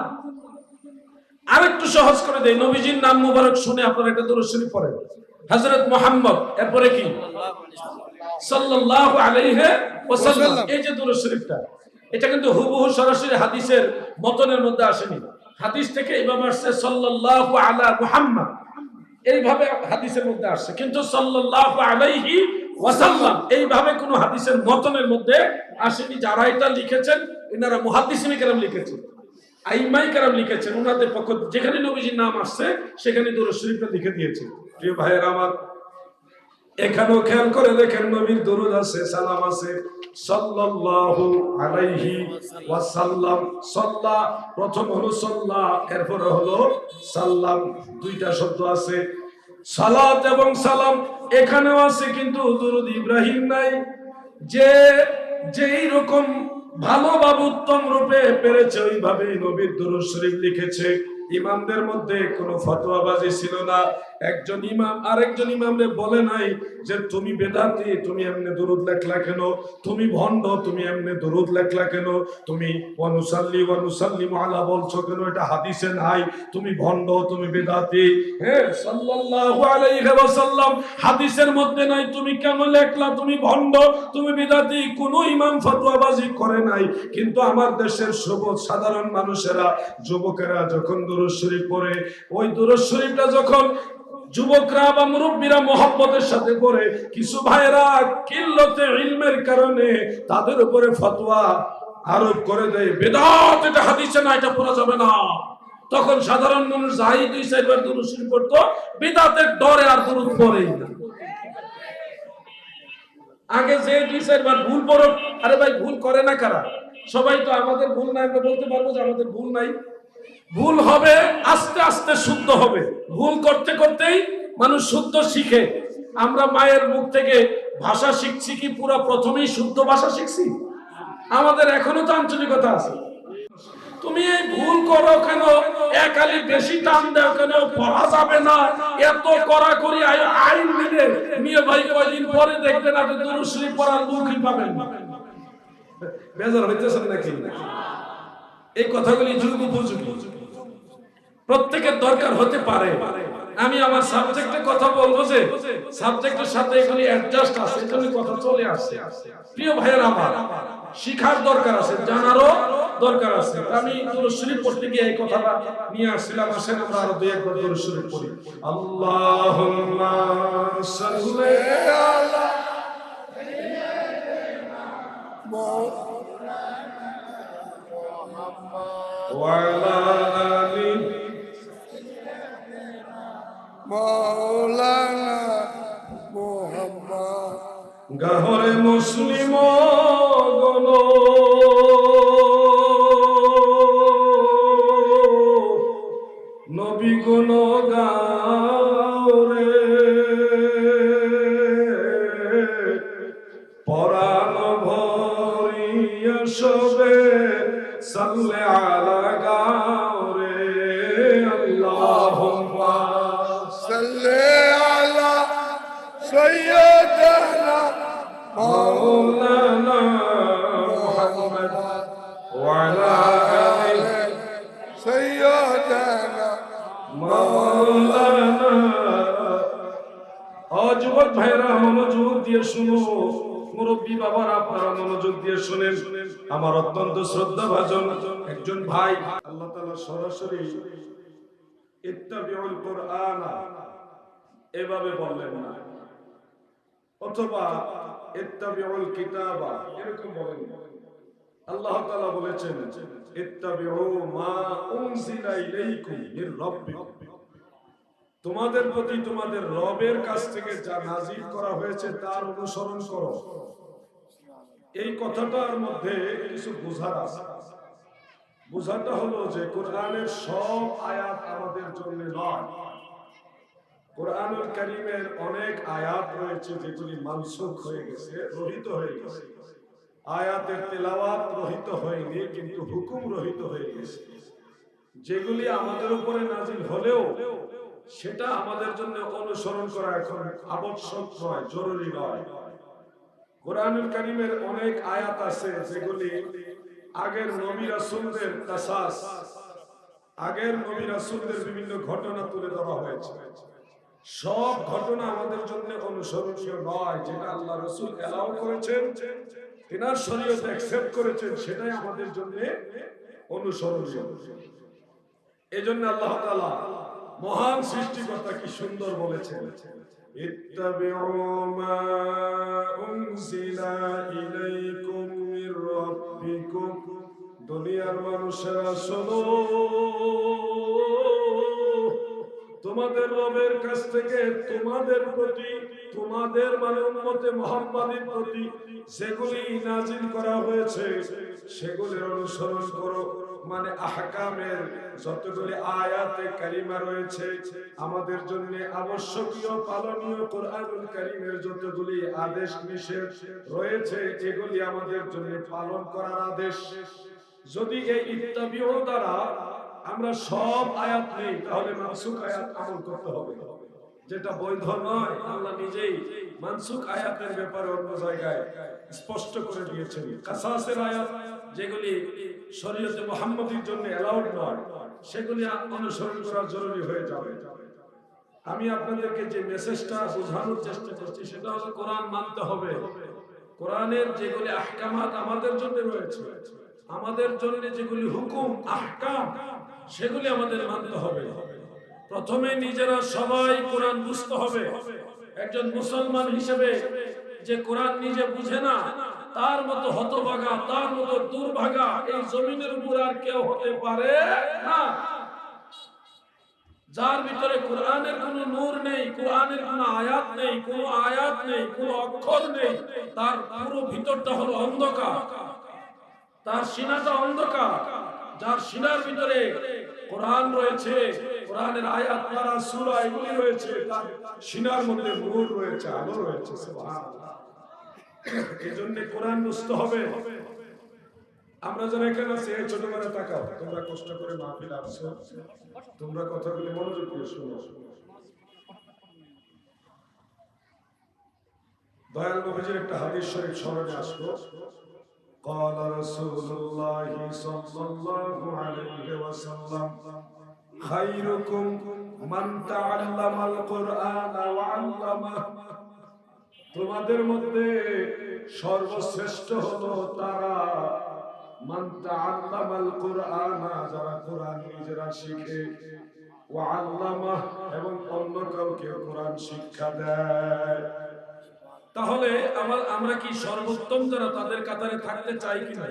আরেকটু সহজ করে দেই, নবীজির নাম মুবারক শুনে আপনারা একটা দুরূদ শরীফ পড়েন, হযরত মুহাম্মদ, এরপরে কি সাল্লাল্লাহু আলাইহি ওয়াসাল্লাম। এই যে দুরূদ শরীফটা, এটা কিন্তু হুবহু সরাসরি হাদিসের মতনের মধ্যে আসেনি। হাদিস থেকে এইভাবে আসছে সাল্লাল্লাহু আলা মুহাম্মদ, এইভাবে হাদিসের মধ্যে আসছে, কিন্তু সাল্লাল্লাহু আলাইহি ওয়াসাল্লাম এইভাবে কোনো হাদিসের মতনের মধ্যে আসেনি। যারা এটা লিখেছেন এনারা মুহাদ্দিসিনে কেরাম লিখেছেন, আইমাই কেরাম লিখেছেন, ওনাদের পক্ষ যেখানে নবীজির নাম আসছে সেখানে দুরূদ শরীফটা লিখে দিয়েছে। প্রিয় ভাইয়েরা আমার, এখানেও খেয়াল করে দেখেন নবীর দুরূদ আছে, সালাম আছে, সাল্লাল্লাহু আলাইহি ওয়াসাল্লাম। সাল্লা প্রথম হলো সাল্লা, এরপরে হলো সাল্লাম, দুইটা শব্দ আছে, সালাত এবং সালাম এখানেও আছে, কিন্তু দুরূদ ইব্রাহিম নাই। যে যেই রকম ভালোভাবে উত্তম রূপে পেরেছে ওইভাবে নবীর দুরূদ শরীফ লিখেছে। ইমামদের মধ্যে কোনো ফতোয়াবাজি ছিল না। একজন ইমাম আরেকজন ইমামরে বলে নাই যে তুমি বেদাতি, তুমি এমনি দুরূদ লেখলা কেন, তুমি ভণ্ড, তুমি এমনি দুরূদ লেখলা কেন, তুমি ওয়া নুসাল্লি ওয়া নুসাল্লিমু আলা বলছো কেন, এটা হাদিসে নাই, তুমি ভণ্ড, তুমি বেদাতি। হ্যাঁ, সাল্লাল্লাহু আলাইহি ওয়াসাল্লাম হাদিসের মধ্যে নাই, তুমি কেন লেখলা, তুমি ভণ্ড, তুমি বেদাতি। কোনো ইমাম ফতোয়াবাজি করে নাই। কিন্তু আমার দেশের সবুজ সাধারণ মানুষেরা, যুবকেরা যখন দুরূদ শরীফ পড়ে, ওই দুরূদ শরীফটা যখন যুবকরা বা মুরব্বীরা মহব্বতের সাথে পড়ে, কিছু ভাইরা কিল্লতে ইলমের কারণে তাদের উপরে ফতোয়া আরোপ করে দেয়, বেদাত, এটা হাদিসে না, এটা পড়া যাবে না। তখন সাধারণ মানুষ যাই 2-4 বার দুরূদ শরীফ পড়তো, বেদাতের ডরে আর দুরূদ পড়েই না। আগে যে 2-4 বার ভুল পড়ো, আরে ভাই ভুল করে না কারা? সবাই তো আমাদের ভুল নাই, আমরা বলতে পারবো যে আমাদের ভুল নাই? ভুল হবে, আস্তে আস্তে শুদ্ধ হবে। ভুল করতে করতেই মানুষ শুদ্ধ শিখে। আমরা মায়ের মুখ থেকে ভাষা শিখছি কি পুরো প্রথমেই শুদ্ধ ভাষা শিখছি? আমাদের এখনো তো আঞ্চলিকতা আছে। তুমি এই ভুল করো কেন, এক আলি বেশি টান দাও কেন, পড়া যাবে না, এত কড়াকড়ি আইন দিলে মেয়ে ভাই কয়দিন পরে দেখবেন আপনি দুরূদ শরীফ পড়ার মুখই পাবেন না। বেজার হইতেছেন নাকি? এই কথাগুলি যুগ উপযোগী, প্রত্যেকের দরকার হতে পারে। আমি আমার সাবজেক্টে কথা বলবো যে সাবজেক্টের সাথে এগুলি অ্যাডজাস্ট আছে, এজন্য কথা চলে আসছে। প্রিয় ভাইয়ের আমার, শিখার দরকার আছে, জানারও দরকার আছে। আমি দুরূদ শরীফ পড়তে গিয়ে এই কথাটা নিয়ে আসছিলাম। আসেন আমরা আরো দুই একবার দুরূদ শরীফ পড়ি। আল্লাহুম্মা সাল্লি আলা ওয়া আলা আলি মাওলানা মুহাম্মদ। গাহরে মুসলিম গণ, নবী গুণ গাওরে, পরাণ ভরিয়া সবে সাল্লে আলা গাওরে। আল্লাহুম্মা সাল্লি আলা সাইয়্যিদানা মাওলানা মুহাম্মদ ওয়া আলা আলি সাইয়্যিদানা মাওলানা। যুবক ভাইরা মনোযোগ দিয়ে শুনো, মুরব্বী বাবার আপনারা মনোযোগ দিয়ে শুনেন। আমার অত্যন্ত শ্রদ্ধাভাজন একজন ভাই, আল্লাহ তাআলা সরাসরি ইত্তাবিউল কুরআন এভাবে বললেন না, অথবা ইত্তাবিউল কিতাবা এরকম বলেন। আল্লাহ তাআলা বলেছেন ইত্তাবিউ মা উনজিলা ইলাইকুম মির রাব্বিকুম, তোমাদের প্রতি তোমাদের রবের কাছ থেকে যা নাজিল করা হয়েছে তার অনুসরণ করো। এই কথাটার মধ্যে কিছু বোঝার আছে। বোঝাটা হলো যে কোরআনের সব আয়াত আমাদের জন্য নয়। কোরআনুল কারীমের অনেক আয়াত রয়েছে যেগুলি মানসুখ হয়ে গেছে, রহিত হয়ে গেছে। আয়াতের তেলাওয়াত রহিত হয়নি, কিন্তু হুকুম রহিত হয়ে গেছে। যেগুলি আমাদের উপরে নাজিল হলেও সেটা আমাদের জন্য অনুসরণ করা এখন আবশ্যক নয়, জরুরি নয়। কোরআনুল কারীমের অনেক আয়াত আছে যেগুলি আগের নবী রাসূলদের কাসাস, আগের নবী রাসূলদের বিভিন্ন ঘটনা তুলে ধরা হয়েছে। সব ঘটনা আমাদের জন্য অনুসরণীয় নয়। যেটা আল্লাহ রাসূল এলাও করেছেন, তিনার শরীয়ত অ্যাকসেপ্ট করেছেন, সেটাই আমাদের জন্য অনুসরণীয়। এজন্য আল্লাহ তাআলা মহান সৃষ্টিকর্তা কি সুন্দর বলেছেন, ইত্তাবিউ মা উনজিলা ইলাইকুম মির রাব্বিকুম। দুনিয়ার মানুষেরা শোনো, তোমাদের রবের কাছ থেকে তোমাদের প্রতি, তোমাদের মানে উম্মতে মুহাম্মাদীর প্রতি যেগুলি নাজিল করা হয়েছে সেগুলির অনুসরণ করো। মানে আহকামের যতগুলি আয়াতে কারিমা রয়েছে আমাদের জন্য আবশ্যকীয় পালনীয়, কোরআনুল কারীমের যতগুলি আদেশ নিষেধ রয়েছে এগুলি আমাদের জন্য পালন করার আদেশ। যদি এই ইত্তাবিউ দ্বারা আমরা সব আয়াত নেই, তাহলে মানসুখ আয়াত আমল করতে হবে, যেটা বৈধ নয়। আল্লাহ নিজেই মানসুখ আয়াতের ব্যাপারে অন্য জায়গায় স্পষ্ট করে দিয়েছেন। কাসাসের আয়াত যেগুলি শরীয়তে মুহাম্মাদীর জন্য অ্যালাউড নয়, সেগুলি অনুসরণ করা জরুরি হয়ে যাবে। আমি আপনাদেরকে যে মেসেজটা বোঝানোর চেষ্টা করছি সেটা হলো কোরআন মানতে হবে। কোরআনের যেগুলি আহকামাত আমাদের জন্য রয়েছে, আমাদের জন্য যেগুলি হুকুম আহকাম, সেগুলি আমাদের মানতে হবে। প্রথমে নিজেরা সবাই কোরআন বুঝতে হবে। একজন মুসলমান হিসেবে যে কোরআন নিজে বুঝে না, তার মতো হতভাগা, তার মতো দুর্ভাগা এই জমিনের উপর আর কেউ হতে পারে না। যার ভিতরে কোরআনের কোনো নূর নেই, কোরআনের কোনো আয়াত নেই, কোনো আয়াত নেই, কোনো অক্ষর নেই, তার পুরো ভিতরটা হলো অন্ধকার। তার সিনাটা অন্ধকার, যার সিনার ভিতরে কোরআন রয়েছে, কোরআনের আয়াত পারা সূরা এগুলি রয়েছে, তার সিনার মধ্যে নূর রয়েছে, আলো রয়েছে। সুবহানাল্লাহ। এজন্য কোরআন বুঝতে হবে। আমরা যারা এখানে আছি, এই ছোট করে তাকাও, তোমরা কষ্ট করে মাহফিলে আসছো, তোমরা কথাগুলি মনোযোগ দিয়ে শুনো। দয়াল নবীজির একটা হাদিস শরীফ স্মরণে আসলো। قال رسول الله صلى الله عليه وسلم خيركم من تعلم القرآن وعلمه। তোমাদের মধ্যে সর্বশ্রেষ্ঠ হলো তারা মান তাআল্লামাল কুরআন, যারা কোরআন নিজেরা শিখে, ওয়া আল্লামা, এবং অন্য কাউকে কোরআন শিক্ষা দেয়। তাহলে আমরা কি সর্বোত্তম যারা তাদের কাতারে থাকতে চাই কিনা?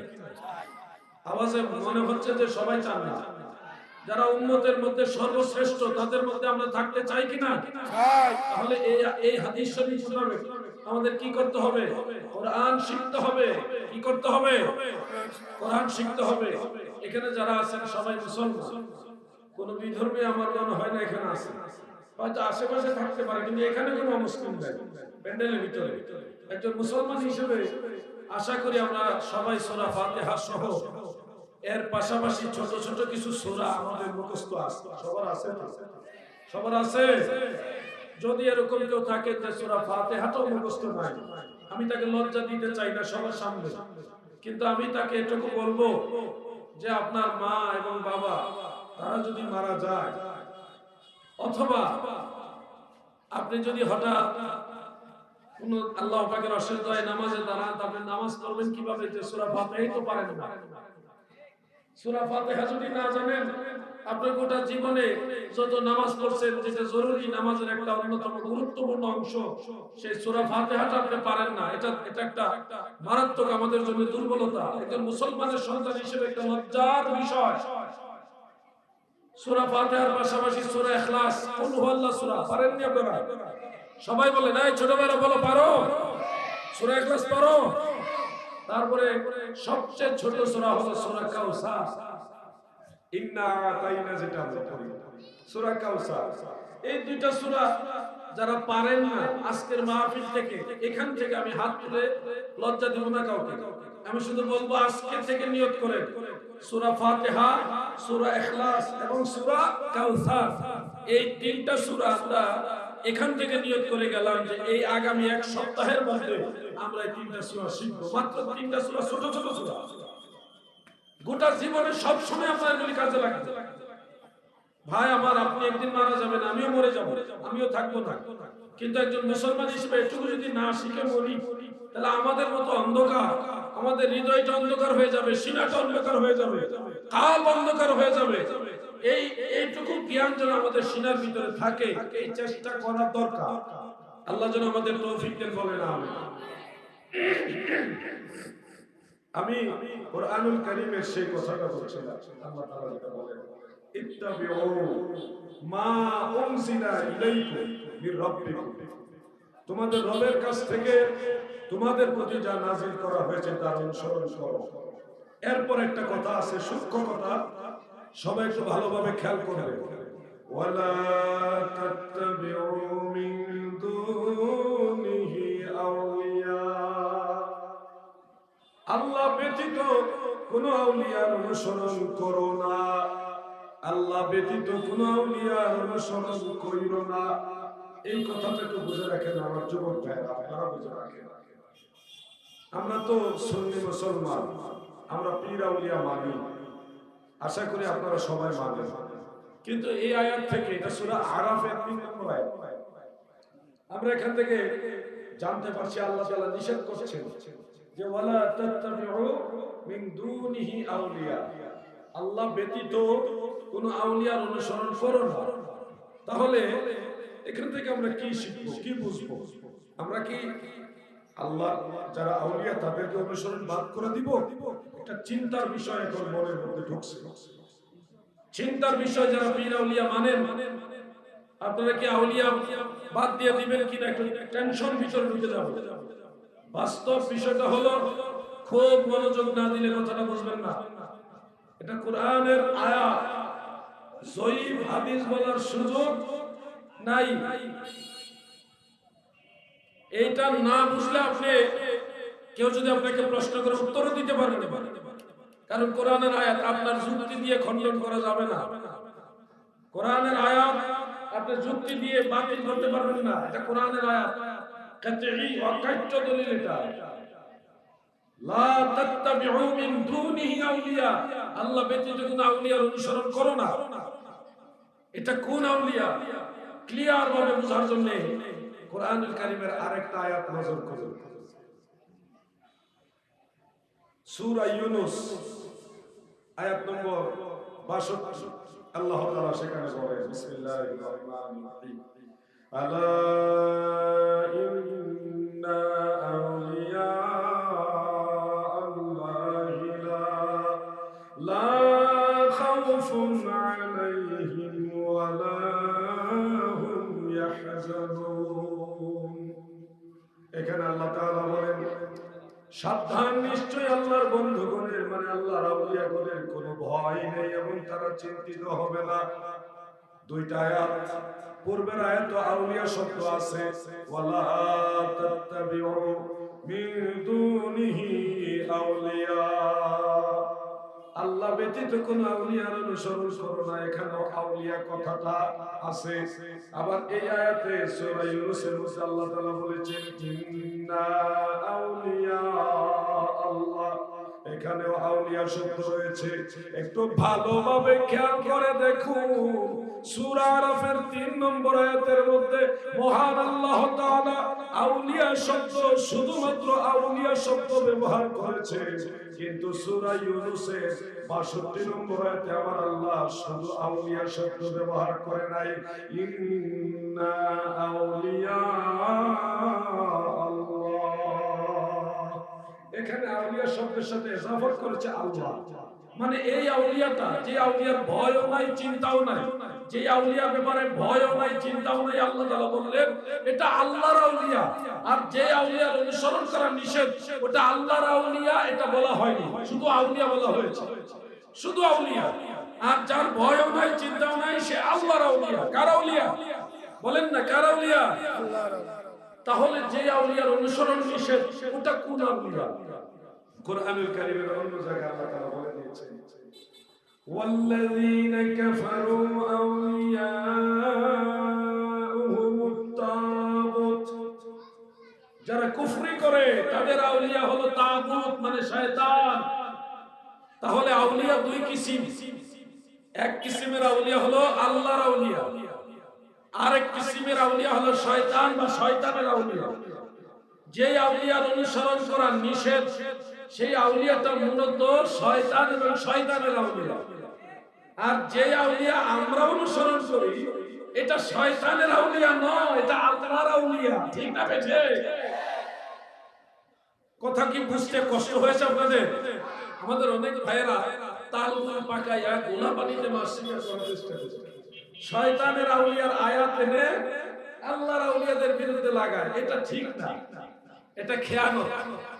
আওয়াজে মনে হচ্ছে যে সবাই চান না। যারা উম্মতের মধ্যে সর্বশ্রেষ্ঠ তাদের মধ্যে আমরা থাকতে চাই কিনা? তাহলে এই হাদিস শরীফ শুনাবে আমাদের কি করতে হবে? কোরআন শিখতে হবে। কি করতে হবে? কোরআন শিখতে হবে। এখানে যারা আছেন সবাই মুসলমান, কোন বিধর্মী আমার মনে হয় না এখানে আছে, হয়তো আশেপাশে থাকতে পারে, কিন্তু এখানে কোনো মুসলিম নাই প্যান্ডেলের ভিতরে। একজন মুসলমান হিসেবে আশা করি আমরা সবাই সূরা ফাতিহা সহ এর পাশাপাশি ছোট ছোট কিছু সূরা আমাদের মুখস্থ আছে। সবার আছে তো? সবার আছে? যদি এরকম কেউ থাকে যে সূরা ফাতিহাটাও মুখস্থ নাই, আমি তাকে লজ্জা দিতে চাই না সবার সামনে, কিন্তু আমি তাকে এটুকু বলবো যে আপনার মা এবং বাবা তারা যদি মারা যায়, অথবা আপনি যদি হঠাৎ কোন আল্লাহ পাকের অশেষ দয়ায় নামাজে দাঁড়ান, আপনি নামাজ পড়বেন কিভাবে? যে সূরা ফাতিহাই তো পারেন না। সূরা ফাতিহা যদি না জানেন, আপনি গোটা জীবনে যত নামাজ পড়ছেন, যেটা জরুরি নামাজের একটা অন্যতম গুরুত্বপূর্ণ অংশ, সেই সূরা ফাতিহাটা আপনি পারেন না। এটা একটা মারাত্মক আমাদের জন্য দুর্বলতা। একজন মুসলমানের সন্তান হিসেবে একটা লজ্জার বিষয়। সূরা ফাতিহার পাশাপাশি সূরা ইখলাস, কুল হুয়াল্লাহ সূরা পারেননি আপনারা? সবাই বলেন, এই ছোটবেলা বলো পারো? সূরা ইখলাস পারো? তারপরে সবচেয়ে ছোট সূরা হলো সূরা কাউসার, ইন্না আতাইনা, যেটা আমরা পড়ি, সূরা কাউসার। এই দুইটা সূরা যারা পারেন না, আজকের মাহফিল থেকে, এখান থেকে আমি হাত তুলে লজ্জা দিব না কাউকে, আমি শুধু বলবো আজকে থেকে নিয়ত করেন সূরা ফাতিহা, সূরা ইখলাস এবং সূরা কাউসার, এই তিনটা সূরা আমরা এখান থেকে নিয়ত করে গেলাম যে এই আগামী এক সপ্তাহের মধ্যে আমরা এই তিনটা সূরা শিখবো। মাত্র তিনটা সূরা, ছোট ছোট সূরা, গোটা জীবনে সব সময় আমরা এগুলি কাজে লাগবে। ভাই আমার, আপনি একদিন মারা যাবেন, আমিও মরে যাব, আমিও থাকবো না, কিন্তু একজন মুসলমান হিসেবে এটুকু যদি না শিখে মরি, তাহলে আমাদের মতো অন্ধকার, আমাদের হৃদয়টা অন্ধকার হয়ে যাবে, সিনাটা অন্ধকার হয়ে যাবে, কাল অন্ধকার হয়ে যাবে। এইটুকু জ্ঞান যেন আমাদের সিনার ভিতরে থাকে, এই চেষ্টা করার দরকার। আল্লাহ যেন আমাদের তৌফিক দেন, বলেন আমিন। আমি কুরআনুল কারীমের সেই কথাটা বলছিলাম। আল্লাহ তাআলা যেটা বলেন, ইত্তাবিউ মা উনজিলা ইলাইকুম মির রাব্বিকুম, তোমাদের রবের কাছ থেকে তোমাদের প্রতি যা নাযিল করা হয়েছে তার অনুসরণ করো। এরপর একটা কথা আছে, সূক্ষ্ম কথা, সবাই একটু ভালোভাবে খেয়াল করবে। ওয়ালা তাত্তাবিউ মিন দুনিহি আউলিয়া, আল্লাহ ব্যতীত কোন আউলিয়ার অনুসরণ করো না, আল্লাহ ব্যতীত কোন আউলিয়ার অনুসরণ করিও না। এই কথাটা একটু বুঝে রাখেন আমার যুবক ভাইরা, আপনারা বুঝে রাখেন। আমরা তো সুন্নি মুসলমান, আমরা পীর আউলিয়া মানি, আশা করি আপনারা সবাই মানেন। কিন্তু এই আয়াত থেকে, এটা সূরা আরাফের ৩ নম্বর আয়াত, আমরা এখান থেকে জানতে পারছি আল্লাহ তাআলা নিষেধ করছেন যে ওয়ালা তাত্তাবিউ মিন দুনিহি আউলিয়া, আল্লাহ ব্যতীত কোন আউলিয়ার অনুসরণ করো না। তাহলে এখান থেকে আমরা কি শিখবো, কি বুঝবো? আমরা কি আল্লাহ যারা আউলিয়া তাদেরকে অনুসরণ বাদ করে দিব? এটা চিন্তার বিষয় এখন মনের মধ্যে ঢুকছে, চিন্তার বিষয়। যারা পীর আউলিয়া মানেন, আপনারা কি আউলিয়া বাদ দিয়ে দিবেন কিনা একটু টেনশন ভিতরে ঢুকে যাবে। বাস্তব বিষয়টা হলো খুব মনোযোগ না দিলে কথাটা বুঝবেন না। এটা কোরআনের আয়াত, জয়ীফ হাদিস বলার সুযোগ নাই। এইটা না বুঝলে আপনি, কেউ যদি আপনাকে প্রশ্ন করে উত্তরও দিতে পারবেন না, কারণ কোরআনের আয়াত আপনার যুক্তি দিয়ে খণ্ডন করা যাবে না। কোরআনের আয়াত আপনি যুক্তি দিয়ে বাতিল করতে পারবেন না। এটা কোরআনের আয়াত, কাতঈ অকাট্য দলিল। এটা লা তাত্তাবিউ মিন দুনিহি আউলিয়া, আল্লাহ ব্যতীত কোন আউলিয়ার অনুসরণ করো না। এটা কোন আউলিয়া ক্লিয়ার ভাবে বোঝার জন্য কোরআনুল কারীমের আরেকটা আয়াত নজর করুন। সূরা ইউনূস আয়াত নম্বর 62, আল্লাহ তাআলা সেখানে বলেন, বিসমিল্লাহির রহমানির রহিম, আলা ইন্না আউলিয়া আল্লাহি লা খাউফুন আলাইহিম ওয়া লা হুম ইয়াহজানুন। এখানে আল্লাহ তাআলা বলেন, সাবধান, নিশ্চয়ই আল্লাহর বন্ধুগণের মানে আল্লাহর আউলিয়াগণের কোনো ভয় নেই এবং তারা চিন্তিত হবে না। দুইটা আয়াত, পূর্বের আয়াতে আউলিয়া শব্দ আছে, ওয়ালা তাত্তাবিউ মিন দুনিহি আউলিয়া, আল্লাহ ব্যতীত কোন আউলিয়ার অনুসরণ করো না। এখানে আউলিয়া কথাটা আছে। আবার এই আয়াতে সূরা ইউনূসের মধ্যে আল্লাহ তাআলা বলেছেন, ইন্না আউলিয়া আল্লাহ, এখানেও আউলিয়া শব্দ রয়েছে। একটু ভালোভাবে খেয়াল করে দেখুন, সূরা আরাফের 3 নম্বর আয়াতের মধ্যে মহান আল্লাহ তাআলা আউলিয়া শব্দ, শুধুমাত্র আউলিয়া শব্দ ব্যবহার করেছে, কিন্তু সূরা ইউনূসের 62 নম্বর আয়াতে আমার আল্লাহ শুধু আউলিয়া শব্দ ব্যবহার করে নাই, ইন্না আউলিয়া আল্লাহ, এখানে আউলিয়া শব্দের সাথে ইজাফত করেছে আল্লাহ। মানে এই আউলিয়াটা, যে আউলিয়ার ভয়ও নাই চিন্তাও নাই, যে আউলিয়ার ব্যাপারে ভয়ও নাই চিন্তাও নাই, আল্লাহ তাআলা বললেন এটা আল্লাহর আউলিয়া। আর যে আউলিয়ার অনুসরণ করা নিষেধ, ওটা আল্লাহর আউলিয়া এটা বলা হয়নি, শুধু আউলিয়া বলা হয়েছে, শুধু আউলিয়া। আর যার ভয়ও নাই চিন্তাও নাই সে আল্লাহর আউলিয়া। কার আউলিয়া বলেন না, কার আউলিয়া? আল্লাহর। তাহলে যে আউলিয়ার অনুসরণ নিষেধ, ওটা কোন আউলিয়া? কোরআনুল কারীমের অন্য জায়গায় আল্লাহ তাআলা বলে দিয়েছেন, ওয়াল্লাযীনা কাফারু আউলিয়াউহুমুত তাগুত, যারা কুফরি করে তাদের আউলিয়া হলো তাগুত মানে শয়তান। তাহলে আউলিয়া দুই কিসিম, এক কিসিমের আউলিয়া হলো আল্লাহর আউলিয়া, আরেক কিসিমের আউলিয়া হলো শয়তান বা শয়তানের আউলিয়া। যে আউলিয়ার অনুসরণ করা নিষেধ, সেই আউলিয়াটা মূলত শয়তান এবং শয়তানের আউলিয়া। আর যে আউলিয়া আমরা অনুসরণ করি, এটা শয়তানের আউলিয়া নয়, এটা আল্লাহর আউলিয়া। ঠিক না বেঠে? কথা কি বুঝতে কষ্ট হয়েছে আপনাদের? আমাদের অনেক ভাইয়েরা তালগুল পাকাইয়া গোলা পানিতে মাছ শিকার করার চেষ্টা করছে, শয়তানের আউলিয়ার আয়াত এনে আল্লাহর আউলিয়াদের বিরুদ্ধে লাগায়। এটা ঠিক না, এটা খেয়ানত।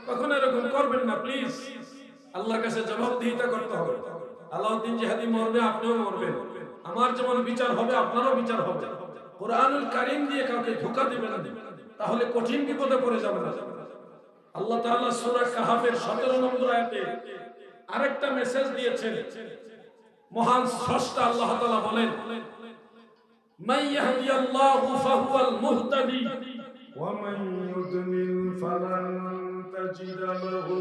কখনো এরকম করবেন না প্লিজ। আল্লাহর কাছে জবাবদিহিতা করতে হবে। আলাউদ্দিন জিহাদি মরবে, আপনিও মরবেন। আমার যেমন বিচার হবে, আপনারও বিচার হবে। কোরআনুল কারীম দিয়ে কাউকে ধোঁকা দিবেন না, তাহলে কঠিন বিপদে পড়ে যাবেন। আল্লাহ তাআলা সূরা কাহাফের 17 নম্বর আয়াতে আরেকটা মেসেজ দিয়েছেন। মহান স্রষ্টা আল্লাহ তাআলা বলেন, মান ইয়াহদিয়াল্লাহু ফাহুয়াল মুহতাদি ওয়া মান ইউদ্লিল ফালান তাজিদা লাহু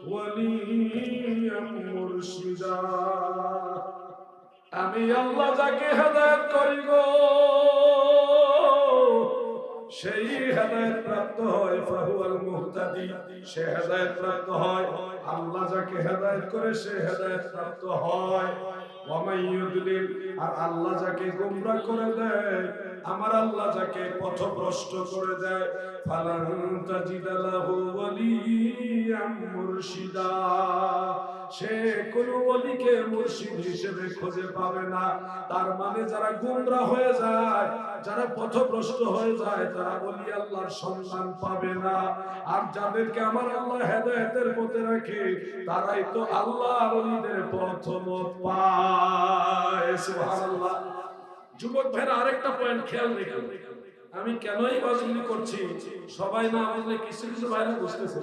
ওয়ালিয়্যান মুরশিদা। আমি আল্লাহ যাকে হেদায়েত করি গো, সেই হেদায়েত প্রাপ্ত হয়, ফাহুয়াল মুহতাদি, সে হেদায়েত প্রাপ্ত হয়। আল্লাহ যাকে হেদায়েত করে সে হেদায়েত প্রাপ্ত হয়। ওয়া মান ইউদ্লিল, আর আল্লাহ যাকে গোমরাহ করে দেয়, আমার আল্লাহ যাকে পথভ্রষ্ট করে দেয়, ফালান তাজিদা লাহু ওয়ালিয়্যান মুরশিদা, সে কোনো ওলিকে মুর্শিদ হিসেবে খুঁজে পাবে না। তার মানে যারা গুমরা হয়ে যায়, যারা পথভ্রষ্ট হয়ে যায়, তারা ওলি আল্লাহর সন্ধান পাবে না। আর যাদেরকে আমার আল্লাহ হেদায়েতের পথে রাখে, তারাই তো আল্লাহর ওলিদের পথ পায়। সুবহানাল্লাহ। যুবক ভাইরা আরেকটা পয়েন্ট খেয়াল রেখো, আমি কেনই ওয়াজগুলি করছি, সবাই না বুঝলে কিছু কিছু ভাইরা বুঝতেছে,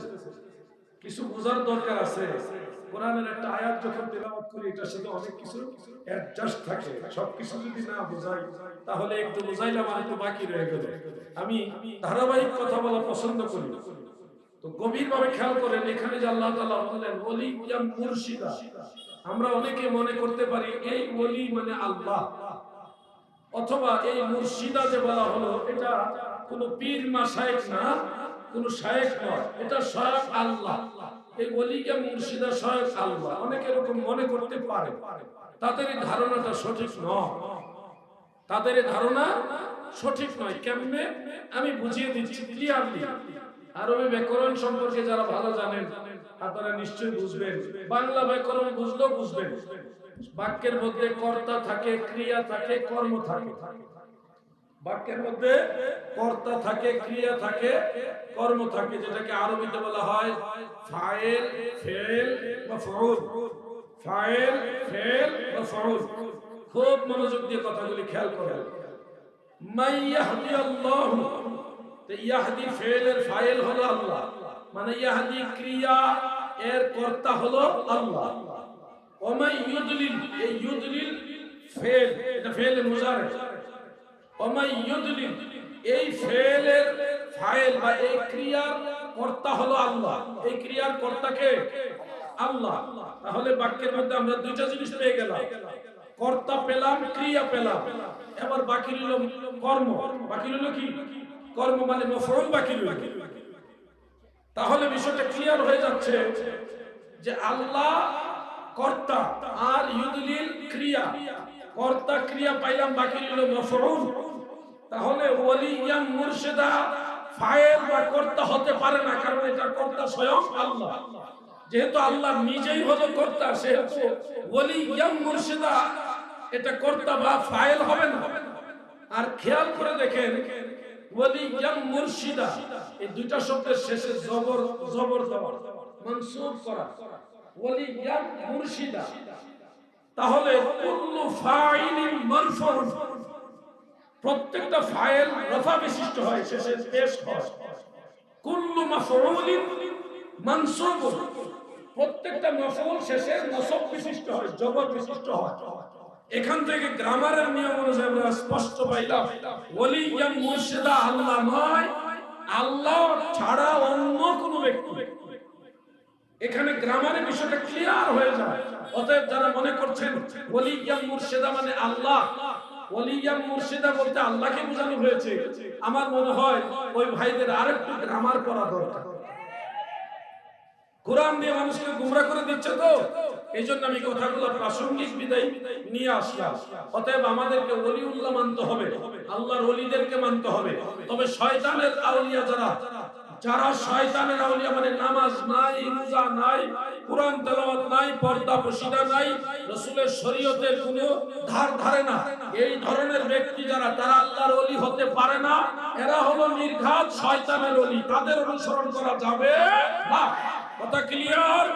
কিছু বোঝার দরকার আছে। কোরআনের একটা আয়াত যখন তেলাওয়াত করি, এটার সাথে অনেক কিছু অ্যাডজাস্ট থাকে। সবকিছু যদি না বোঝাই, তাহলে একটু বোঝাইলাম আর একটু বাকি রয়ে গেল। আমি ধারাবাহিক কথা বলা পছন্দ করি। তো গভীরভাবে খেয়াল করেন, এখানে যে আল্লাহ তাআলা বললেন ওলি ইয়া মুর্শিদা, আমরা অনেকে মনে করতে পারি এই ওলি মানে আল্লাহ, অথবা এই মুর্শিদা যে বলা হলো এটা কোন পীর মাশায়েখ না, কোন শায়েখ নয়, এটা স্বয়ং আল্লাহ। এই ওলিকে মুর্শিদা স্বয়ং আল্লাহ, অনেকে এরকম মনে করতে পারে। তাদের এই ধারণাটা সঠিক নয়, তাদের এই ধারণা সঠিক নয়। কেমনে আমি বুঝিয়ে দিচ্ছি ক্লিয়ারলি। আরবি ব্যাকরণ সম্পর্কে যারা ভালো জানেন আপনারা নিশ্চয়ই বুঝবেন, বাংলা ব্যাকরণ বুঝলেও বুঝবেন। বাক্যের মধ্যে কর্তা থাকে, ক্রিয়া থাকে, কর্ম থাকে। বাক্যের মধ্যে কর্তা থাকে, ক্রিয়া থাকে, কর্ম থাকে, যেটাকে আরবিতে বলা হয় ফাইল, ফেল, মাফউল। ফাইল, ফেল, মাফউল। খুব মনোযোগ দিয়ে কথাগুলি খেয়াল করেন। মাইয়াহদি আল্লাহ, তো ইয়াহদি ফেলের ফাইল হলো আল্লাহ, মানে ইয়াহদি ক্রিয়া এর কর্তা হলো আল্লাহ। ওমাই ইউদলিল, এই ইউদলিল ফেল, এটা ফেল মুজারে। ওমাই ইউদলিল, এই ফেলের ফাইল বা এই ক্রিয়ার কর্তা হলো আল্লাহ। এই ক্রিয়ার কর্তাকে আল্লাহ। তাহলে বাক্যের মধ্যে আমরা দুইটা জিনিস পেয়ে গেলাম, কর্তা পেলাম, ক্রিয়া পেলাম। এবার বাকি রইল কর্ম। বাকি রইল কি? কর্ম মানে মফউল বাকি রইল। তাহলে বিষয়টা ক্লিয়ার হয়ে যাচ্ছে যে আল্লাহ কর্তা আর ইউদলিল ক্রিয়া। কর্তা ক্রিয়া পাইলাম, বাকি রইল মফউল। তাহলে ওলি ইয়া মুর্শিদা ফাইল বা কর্তা হতে পারে না, কারণ এটা কর্তা স্বয়ং আল্লাহ। যেহেতু আল্লাহ নিজেই হলো কর্তা, সেহেতু ওলি ইয়া মুর্শিদা এটা কর্তা বা ফাইল হবে না। আর খেয়াল করে দেখেন, ওলি ইয়া মুর্শিদা এই দুইটা শব্দের শেষে জবর, জবর দেওয়া, মানসুব করা, ওলি ইয়া মুর্শিদা। তাহলে কুল্লু ফাইলিন মারফুউ, প্রত্যেকটা ফাইল রফা বিশিষ্ট হয়, শেষে পেশ হয়। কুল্লু মাফউলিন মানসুব, প্রত্যেকটা মাফউল শেষে নসব বিশিষ্ট হয়, জবর বিশিষ্ট হয়। এখান থেকে গ্রামারের নিয়ম অনুযায়ী আমরা স্পষ্ট পাইলাম ওলি ইয়া মুর্শিদা আল্লাহ নয়, আল্লাহ ছাড়া অন্য কোন ব্যক্তি। এখানে গ্রামারের বিষয়টা ক্লিয়ার হয়ে যায়। অতএব যারা মনে করছেন ওলি ইয়া মুর্শিদা মানে আল্লাহ, ওলি ইয়া মুর্শিদা বলতে আল্লাহকে বোঝানো হয়েছে, আমার মনে হয় ওই ভাইদের আরেকটু গ্রামার করা দরকার। কোরআন দিয়ে মানুষকে গুমরা করে দিচ্ছে, তো এই জন্য আমি কথাগুলো প্রাসঙ্গিক বিদায় নিয়ে আসলাম। অতএব আমাদেরকে ওলিউল্লাহ মানতে হবে, আল্লাহর ওলিদেরকে মানতে হবে। তবে শয়তানের আউলিয়া যারা, যারা শয়তানের আউলিয়া মানে নামাজ নাই, রোজা নাই, কোরআন তেলাওয়াত নাই, পর্দা পশিদা নাই, রাসূলের শরীয়তের কোনো ধার ধারে না, এই ধরনের ব্যক্তি যারা, তারা আল্লাহর ওলি হতে পারে না। এরা হলো নির্ঘাত শয়তানের ওলি, তাদের অনুসরণ করা যাবে না। কথা ক্লিয়ার?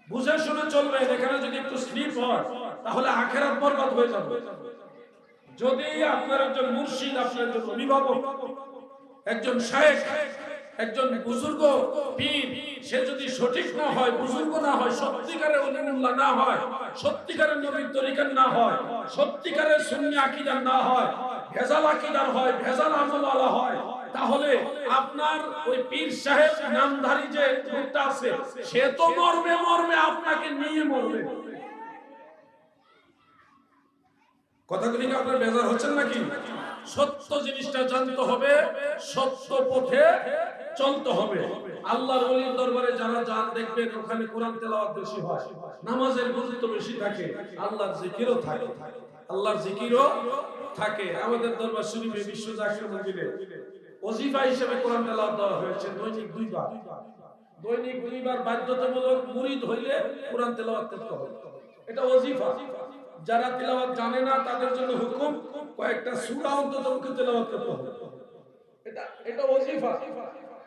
বুঝে শুনে চলবে। এখানে যদি একটু স্লিপ হয় তাহলে আখিরাত বরবাদ হয়ে যাবে। যদি আপনার একজন মুর্শিদ, আপনার একজন অভিভাবক, একজন শায়েখ, একজন বুজুর্গ পীর, সে যদি সঠিক না হয়, বুজুর্গ না হয়, সত্যিকারের ওলিউল্লাহ না হয়, সত্যিকারের নবীর তরিকার না হয়, সত্যিকারের সুন্নি আকীদা না হয়, ভেজাল আকীদার হয়, ভেজাল আমলওয়ালা হয়, তাহলে আপনার ওই পীর সাহেব নামধারী যে লোকটা আছে, সে তো মরবে, মরবে আপনাকে নিয়ে মরবে। কথাগুলি কি আপনার বেজার হচ্ছেন নাকি? সত্য জিনিসটা জানতে হবে, সত্য পথে চলতে হবে। আল্লাহর ওলির দরবারে যারা যান, দেখবেন ওখানে কোরআন তেলাওয়াত বেশি হয়, নামাজের গুরুত্ব বেশি থাকে, আল্লাহর জিকিরও থাকে, আল্লাহর জিকিরও থাকে। আমাদের দরবার শরীফে বিশ্ব জাকির মন্দিরে ওজিফা হিসেবে কোরআন তেলাওয়াত দেওয়া হয়েছে দৈনিক 2 বার। দৈনিক 2 বার বাধ্যতামূলক মুরিদ হইলে কোরআন তেলাওয়াত করতে হবে। এটা ওজিফা। যারা তেলাওয়াত জানে না তাদের জন্য হুকুম কয়েকটা সূরা অন্তত তেলাওয়াত করতে হবে। এটা ওজিফা।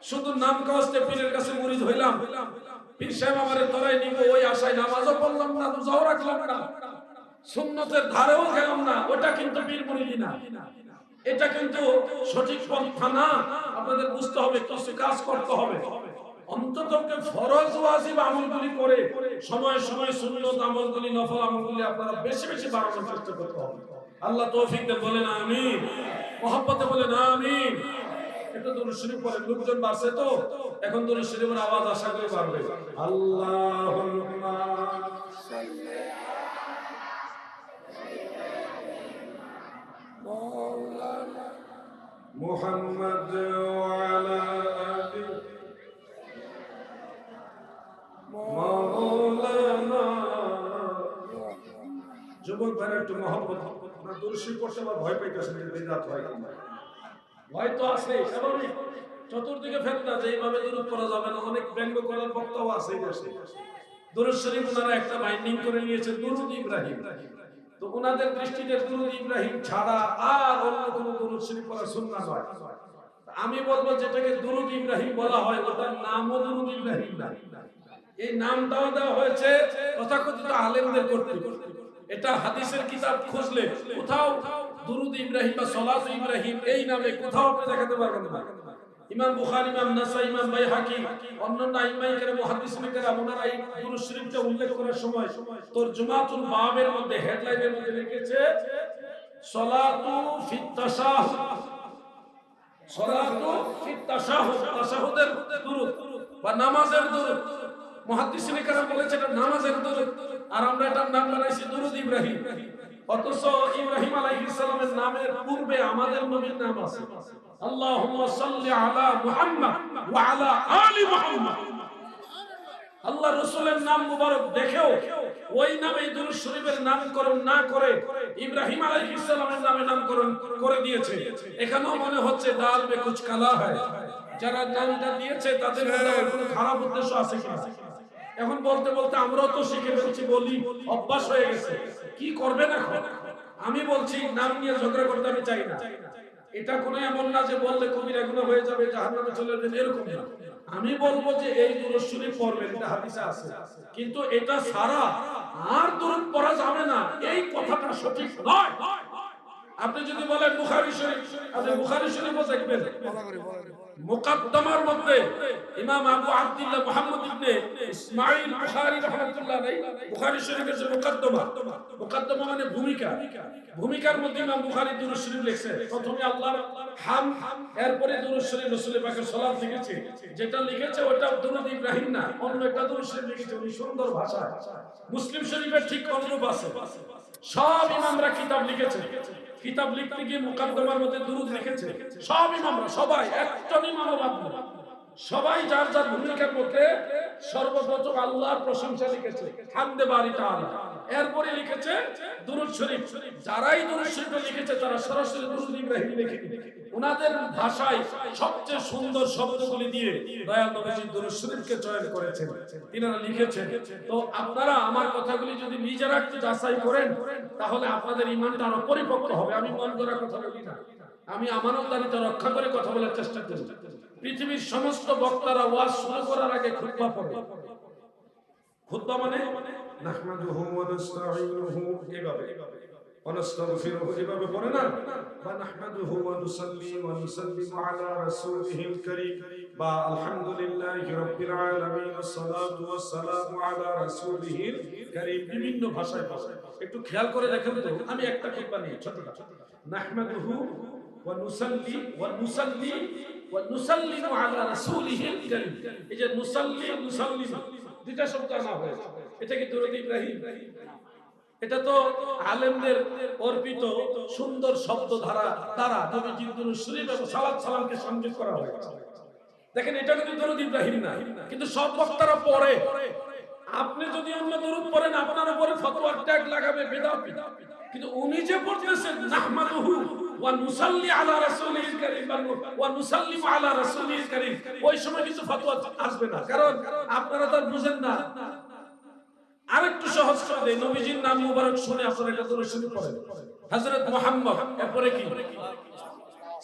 শুধু নাম কাওয়াজতে পীরের কাছে মুরিদ হইলাম, পীর সাহেব আমারে ধরাই নিব ওই আশায় নামাজও পড়লাম না, রোজাও রাখলাম না, সুন্নতের ধারেও গেলাম না, ওটা কিন্তু পীর মুরিদি না। এটা কিন্তু সঠিক পন্থা না। আপনাদের বুঝতে হবে, কিছু কাজ করতে হবে। অন্তত ফরজ ওয়াজিব আমলগুলি করে সময় সময় সুন্নত আমলগুলি, নফল আমলগুলি আপনারা বেশি বেশি বাড়ানোর চেষ্টা করতে হবে। আল্লাহ তৌফিক দেন, বলেন আমিন। মহব্বতে বলেন আমিন। একটু দুরূদ শরীফ পড়েন, লোকজন বাড়ছে তো এখন দুরূদ শরীফের আওয়াজ আশা করে বাড়বে। আল্লাহুম্মা সাল্লি مولانا মুহাম্মদ ওয়া আলা আলি মাওলানা। যুবক ভাইরা একটু মহব্বত, না দুরূদ শরীফ পড়তে আবার ভয় পাইতেছেন যে বেদাত হয় কিনা। ভয় তো আছে স্বাভাবিক, চতুর্দিকে ফেতনা যে এইভাবে দুরূদ পড়া যাবে না, অনেক ব্যঙ্গ করার বক্তাও আছে এই দেশে। দুরূদ শরীফ ওনারা একটা বাইন্ডিং করে নিয়েছে দুরূদ ইব্রাহিম। তো ওনাদের দৃষ্টিতে দুরূদ ইব্রাহিম ছাড়া আর অন্য কোনো দুরূদ শরীফ পড়া সুন্নাহ নয়। আমি বলবো যেটাকে দুরূদ ইব্রাহিম বলা হয় ওটার নামও দুরূদ ইব্রাহিম না, এই নামটাও দেওয়া হয়েছে তথাকথিত আলেমদের কর্তৃক। এটা হাদিসের কিতাব খুঁজলে কোথাও দুরূদ ইব্রাহিম বা সালাত ইব্রাহিম এই নামে কোথাও আপনি দেখাতে পারবেন না। ইমাম বুখারী, ইমাম নাসাই, ইমাম বাইহাকি, অন্যান্য আইম্মায়ে কেরাম, মুহাদ্দিসিনে কেরাম ওনারা এই দুরূদ শরীফটা উল্লেখ করার সময় তরজুমাতুল বাবের মধ্যে হেডলাইনের মধ্যে লিখেছে সালাতু ফিত তাশাহুদ, সালাতু ফিত তাশাহুদ, তাশাহুদের দুরূদ বা নামাজের দুরূদ। মুহাদ্দিসিনে কেরাম বলেছে এটা নামাজের দুরূদ, আর আমরা এটার নাম বানাইছি দুরূদ ইব্রাহিম। অথচ ইব্রাহিম আলাইহিস সালামের নামের পূর্বে আমাদের নবীর নাম আছে, আল্লাহুম্মা সাল্লি আলা মুহাম্মদ ওয়া আলা আলি মুহাম্মদ। আল্লাহ রাসূলের নাম মুবারক দেখেও ওই নামে দুরূদ শরীফের নামকরণ না করে ইব্রাহিম আলাইহিস সালামের নামে নামকরণ করে দিয়েছে। এখানেও মনে হচ্ছে ডাল মে কুছ কালা হয়, যারা নামটা দিয়েছে তাদের মধ্যে কোনো খারাপ উদ্দেশ্য আছে কিনা। এখন বলতে বলতে আমরাও তো শিখে ফেলছি, বলি অভ্যাস হয়ে গেছে, কি করবেন এখন? আমি বলছি নাম নিয়ে ঝগড়া করতে আমি চাই না। এটা কোনো এমন না যে বললে কবিরা গুনাহ হয়ে যাবে, জাহান্নামে চলে যাবে, এরকম না। আমি বলবো যে এই দুরূদ শরীফ পড়বেন, এটা হাদিসে আছে, কিন্তু এটা ছাড়া আর দুরূদ পড়া যাবে না এই কথাটা সঠিক নয়। আপনি যদি বলেন বুখারী শরীফ, আপনি বুখারী শরীফও দেখবেন মুকদ্দমার মধ্যে ইমাম আবু আব্দুল্লাহ মুহাম্মদ ইবনে ইসমাঈল বুখারী রাহমাতুল্লাহ আলাইহি বুখারী শরীফের যে মুকদ্দমা, মুকদ্দমা মানে ভূমিকা, ভূমিকার মধ্যে ইমাম বুখারী দুরূদ শরীফ লিখছে। প্রথমে আল্লাহর হামদ, এরপরে দুরূদ শরীফ রাসূল পাকের সালাত লিখেছে। যেটা লিখেছে ওটা দুরূদ ইব্রাহিম না, অন্য একটা দুরূদ শরীফ লিখেছে উনি সুন্দর ভাষায়। মুসলিম শরীফের ঠিক অনুরূপ আছে। সব ইমামরা কিতাব লিখেছে, কিতাব লিখতে গিয়ে মুকদ্দমার মধ্যে দুরূদ লিখেছে সব ইমামরা, সবাই, একজন ইমামও বাদ নেই। সবাই যার যার ভূমিকার মধ্যে সর্বপ্রথম আল্লাহর প্রশংসা লিখেছে, হামদে বারি তাআলা, এরপরে লিখেছে দুরূদ শরীফ। যারাই দুরূদ শরীফ লিখেছে তারা সরাসরি দুরূদ ইব্রাহিম লিখেনি, ওনাদের ভাষায় সবচেয়ে সুন্দর শব্দগুলি দিয়ে দয়াল নবীজি দুরূদ শরীফকে চয়ন করেছেন, তিনারা লিখেছেন। তো আপনারা আমার কথাগুলি যদি নিজেরা একটু যাচাই করেন তাহলে আপনাদের ঈমানটা আরো পরিপক্ক হবে। আমি মন গড়া কথা বলি না, আমি আমানতদারিতা রক্ষা করে কথা বলার চেষ্টা করি। পৃথিবীর সমস্ত বক্তারা ওয়াজ শুরু করার আগে খুতবা পড়ে। খুতবা মানে নাহমাদুহু ওয়া নাস্তাঈনুহু, এভাবে ওয়া নাস্তাগফিরুহু, এভাবে পড়ে না। ওয়া নাহমাদুহু ওয়া নুসাল্লি ওয়া নুসাল্লিমু আলা রাসূলিহিল কারীম, বা আলহামদুলিল্লাহি রাব্বিল আলামিন ওয়াস সালাতু ওয়াস সালামু আলা রাসূলিহিল কারীম। বিভিন্ন ভাষায় পড়ে, একটু খেয়াল করে দেখেন তো। আমি একটা খুতবা নিয়ে ছোটটা, নাহমাদুহু ওয়া নুসাল্লি ওয়া নুসাল্লি ওয়া নুসাল্লিমু আলা রাসূলিহিল কারীম। এই যে নুসাল্লি নুসাল্লিমু দুইটা শব্দ আনা হয়েছে, এটা কি দুরূদ ইব্রাহিম? এটা তো আলেমদের অর্পিত সুন্দর শব্দ ধারা দ্বারা নবীজির দুরূদ শরীফ এবং সালাত সালামকে সংযোগ করা হয়েছে। দেখেন এটা কিন্তু দুরূদ ইব্রাহিম না, কিন্তু সব বক্তারা পড়ে। আপনি যদি অন্য দুরূদ পড়েন আপনার উপরে ফতোয়ার ট্যাগ লাগাবে বেদাত, কিন্তু উনি যে পড়তেছেন নাহমাদুহু ওয়া নুসাল্লি আলা রাসূলিল কারীম ওয়া নুসাল্লিমু আলা রাসূলিল কারীম, ওই সময় কিছু ফতোয়া আসবে না, কারণ আপনারা তো বুঝেন না। আরেকটু সহজ করে দেই, নবীজির নাম মুবারক শুনে আপনারা একটা দরুদ শরীফ পড়েন, হযরত মুহাম্মদ, এরপরে কি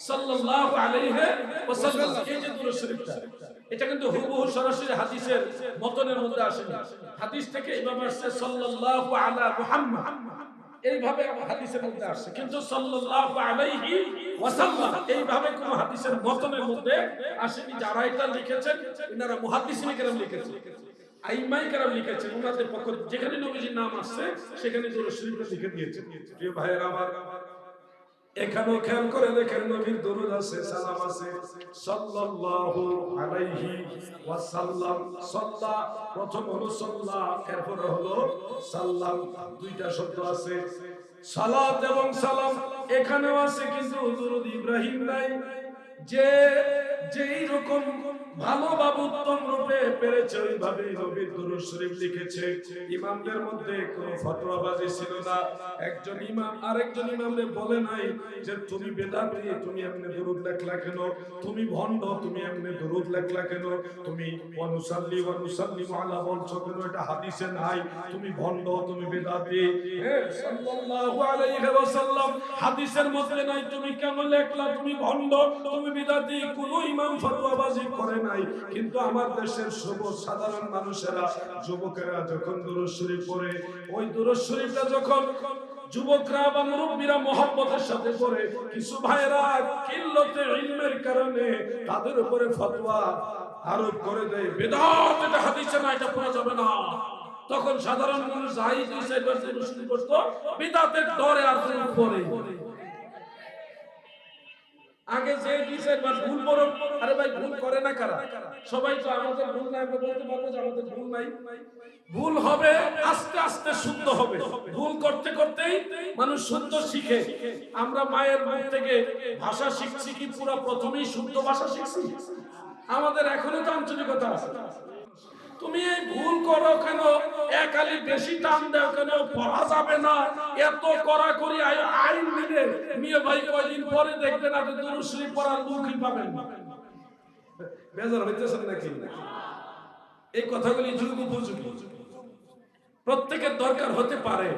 সাল্লাল্লাহু আলাইহি ওয়াসাল্লাম। এই যে দরুদ শরীফটা, এটা কিন্তু হুবহু সরাসরি হাদিসের মতনের মধ্যে আসে না। হাদিস থেকে এভাবে আসছে সাল্লাল্লাহু আলা মুহাম্মদ, এইভাবে হাদিসের মধ্যে আসছে, কিন্তু সাল্লাল্লাহু আলাইহি ওয়াসাল্লাম এইভাবে কোন হাদিসের মতনের মধ্যে আসেনি। যারা এটা লিখেছেন এনারা মুহাদ্দিসিনে কেরাম লিখেছেন, আইমাই কেরাম লিখেছেন, ওনাদের পক্ষ যেখানে নবীজির নাম আসছে সেখানে দরুদ শরীফটা লিখে দিয়েছেন। প্রিয় ভাইয়েরা আমার, এখানেও খেয়াল করে দেখেন নবীর দরুদ আছে, সালাম আছে, সাল্লাল্লাহু আলাইহি ওয়াসাল্লাম। সাল্লা প্রথম হলো সাল্লা, এরপর হলো সাল্লাম, দুইটা শব্দ আছে, সালাত এবং সালাম এখানেও আছে, কিন্তু দরুদ ইব্রাহিম নাই। যে যেই রকম ভালোভাবে উত্তম রূপে পেরেছে ওইভাবে নবীর দরুদ শরীফ লিখেছে। ইমামদের মধ্যে কোনো ফতোয়াবাজি ছিল না। একজন ইমাম আরেকজন ইমামকে বলে নাই যে তুমি বেদাতি, তুমি এমনি দরুদ লেখলা কেন, তুমি ভণ্ড, তুমি এমনি দরুদ লেখলা কেন, তুমি ওয়া নুসাল্লিমু আলা বলছো কেন, এটা হাদিসে নাই, তুমি ভণ্ড, তুমি বেদাতি। সাল্লাল্লাহু আলাইহি ওয়াসাল্লাম হাদিসের মধ্যে নাই, তুমি কেন লেখলা, তুমি ভণ্ড, তুমি বিদাতি। কোন ইমাম ফতোয়াবাজি করে নাই, কিন্তু আমার দেশের সাধারণ মানুষেরা, যুবকেরা যখন দুরূদ শরীফ পড়ে, ওই দুরূদ শরীফটা যখন যুবকরা বা মুরব্বীরা মহব্বতের সাথে পড়ে, কিছু ভাইরা কিল্লতে ইলমের কারণে তাদের উপরে ফতোয়া আরোপ করে দেয়, বিদআত, এটা হাদিসে না, এটা পড়া যাবে না। তখন সাধারণ মানুষ যাই দিশাই দুরূদ শরীফ পড়তো, বিদআতের ডরে আর দুরূদ পড়ে। আগে যে দিছেন বা ভুল বড়, আরে ভাই ভুল করে না কারা? সবাই তো আমাদের ভুল নাই, আমরা বলতে পারবো যে আমাদের ভুল নাই। ভুল হবে, আস্তে আস্তে শুদ্ধ হবে। ভুল করতে করতেই মানুষ শুদ্ধ শিখে। আমরা মায়ের মুখ থেকে ভাষা শিখছি কি পুরো প্রথমেই শুদ্ধ ভাষা শিখছি? আমাদের এখনো তো আঞ্চলিকতা আছে। তুমি এই ভুল করো কেন, এক আলি বেশি টান দাও কেন, পড়া যাবে না, এত কড়াকড়ি আইন দিলে মেয়ে ভাই কয়দিন পরে দেখবেন আপনি দুরূদ শরীফ পড়ার মুখই পাবেন না। বেজার হইতেছেন নাকি? এই কথাগুলি যুগ উপযোগী, প্রত্যেকের দরকার হতে পারে।